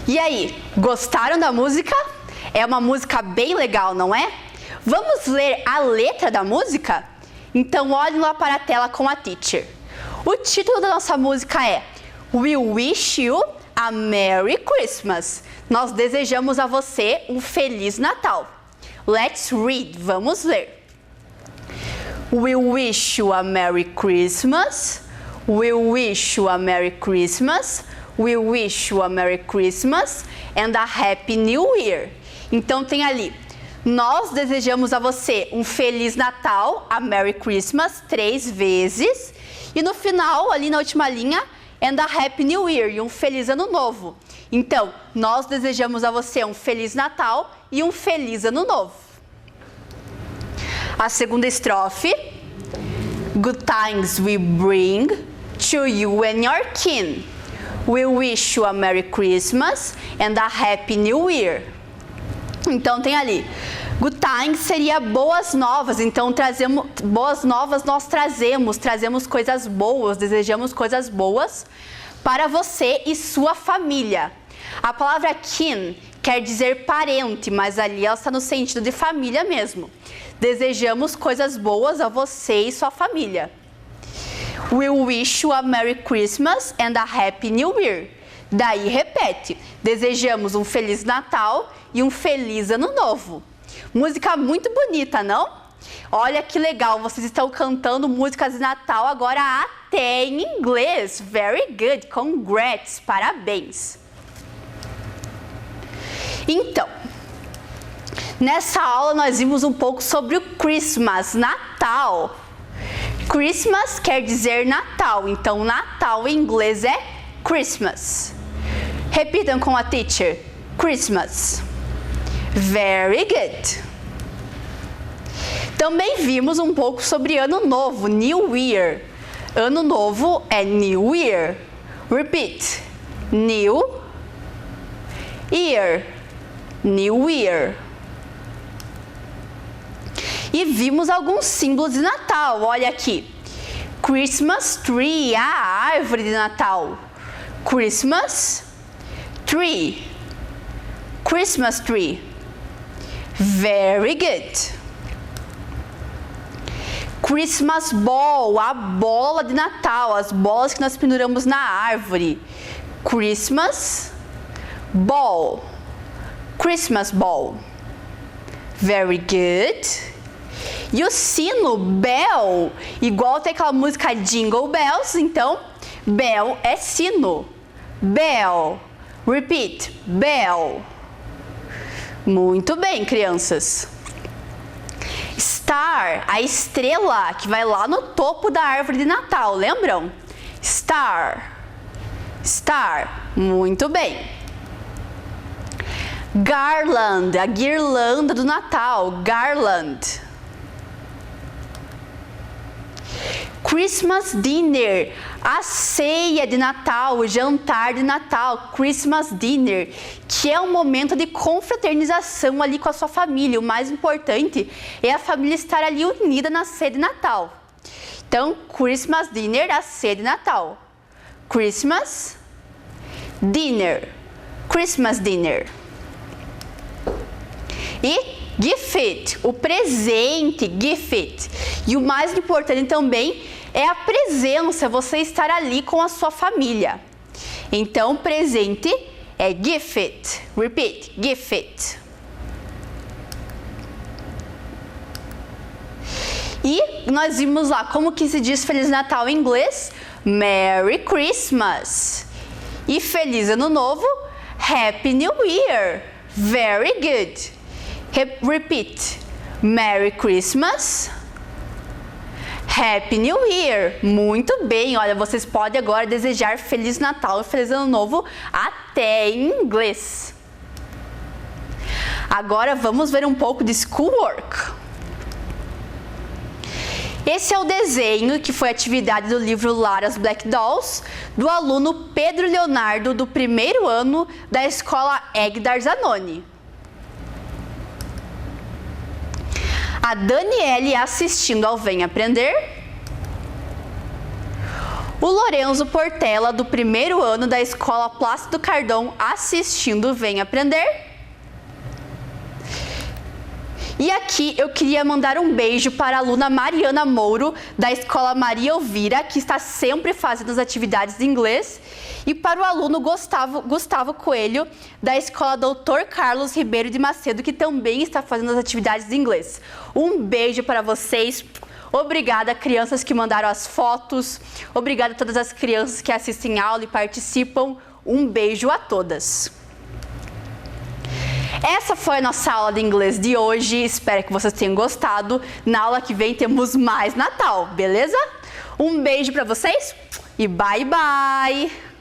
E aí, gostaram da música? É uma música bem legal, não é? Vamos ler a letra da música? Então olhem lá para a tela com a teacher. O título da nossa música é We Wish You a Merry Christmas. Nós desejamos a você um Feliz Natal. Let's read. Vamos ler. We wish you a Merry Christmas. We wish you a Merry Christmas. We wish you a Merry Christmas and a Happy New Year. Então tem ali, nós desejamos a você um Feliz Natal, a Merry Christmas, 3 vezes. E no final, ali na última linha, and a Happy New Year, e um Feliz Ano Novo. Então, nós desejamos a você um Feliz Natal e um Feliz Ano Novo. A segunda estrofe. Good tidings we bring to you and your kin. We wish you a Merry Christmas and a Happy New Year. Então tem ali, good tidings seria boas novas, então boas novas nós trazemos coisas boas, desejamos coisas boas para você e sua família. A palavra kin quer dizer parente, mas ali ela está no sentido de família mesmo. Desejamos coisas boas a você e sua família. We wish you a Merry Christmas and a Happy New Year. Daí repete, desejamos um Feliz Natal e um Feliz Ano Novo. Música muito bonita, não? Olha que legal, vocês estão cantando músicas de Natal agora até em inglês. Very good, congrats, parabéns. Então, nessa aula nós vimos um pouco sobre o Christmas, Natal. Christmas quer dizer Natal, então Natal em inglês é Christmas. Repitam com a teacher. Christmas. Very good. Também vimos um pouco sobre Ano Novo, New Year. Ano Novo é New Year. Repeat. New Year. New Year. E vimos alguns símbolos de Natal. Olha aqui. Christmas tree, a árvore de Natal. Christmas tree. Christmas tree. Very good. Christmas ball, a bola de Natal, as bolas que nós penduramos na árvore. Christmas ball. Christmas ball. Very good. E o sino, bell, igual tem aquela música Jingle Bells, então bell é sino. Bell. Repeat. Bell. Muito bem, crianças. Star, a estrela que vai lá no topo da árvore de Natal, lembram? Star. Star. Muito bem. Garland, a guirlanda do Natal. Garland. Christmas dinner, a ceia de Natal, o jantar de Natal, Christmas dinner, que é um momento de confraternização ali com a sua família. O mais importante é a família estar ali unida na ceia de Natal. Então, Christmas dinner, a ceia de Natal. Christmas dinner, Christmas dinner. E gift, o presente, gift. E o mais importante também é a presença, você estar ali com a sua família. Então, presente é gift. Repeat, gift. E nós vimos lá como que se diz Feliz Natal em inglês, Merry Christmas. E Feliz Ano Novo, Happy New Year. Very good. Repeat. Merry Christmas. Happy New Year. Muito bem. Olha, vocês podem agora desejar Feliz Natal e Feliz Ano Novo até em inglês. Agora vamos ver um pouco de schoolwork. Esse é o desenho que foi atividade do livro Lara's Black Dolls, do aluno Pedro Leonardo, do primeiro ano da escola Egdar Zanoni. A Daniele assistindo ao Vem Aprender. O Lorenzo Portela, do primeiro ano da escola Plácido Cardon, assistindo Vem Aprender. E aqui eu queria mandar um beijo para a aluna Mariana Mouro, da escola Maria Elvira, que está sempre fazendo as atividades de inglês, e para o aluno Gustavo Coelho, da escola Dr. Carlos Ribeiro de Macedo, que também está fazendo as atividades de inglês. Um beijo para vocês. Obrigada, crianças que mandaram as fotos. Obrigada a todas as crianças que assistem a aula e participam. Um beijo a todas. Essa foi a nossa aula de inglês de hoje, espero que vocês tenham gostado. Na aula que vem temos mais Natal, beleza? Um beijo para vocês e bye bye!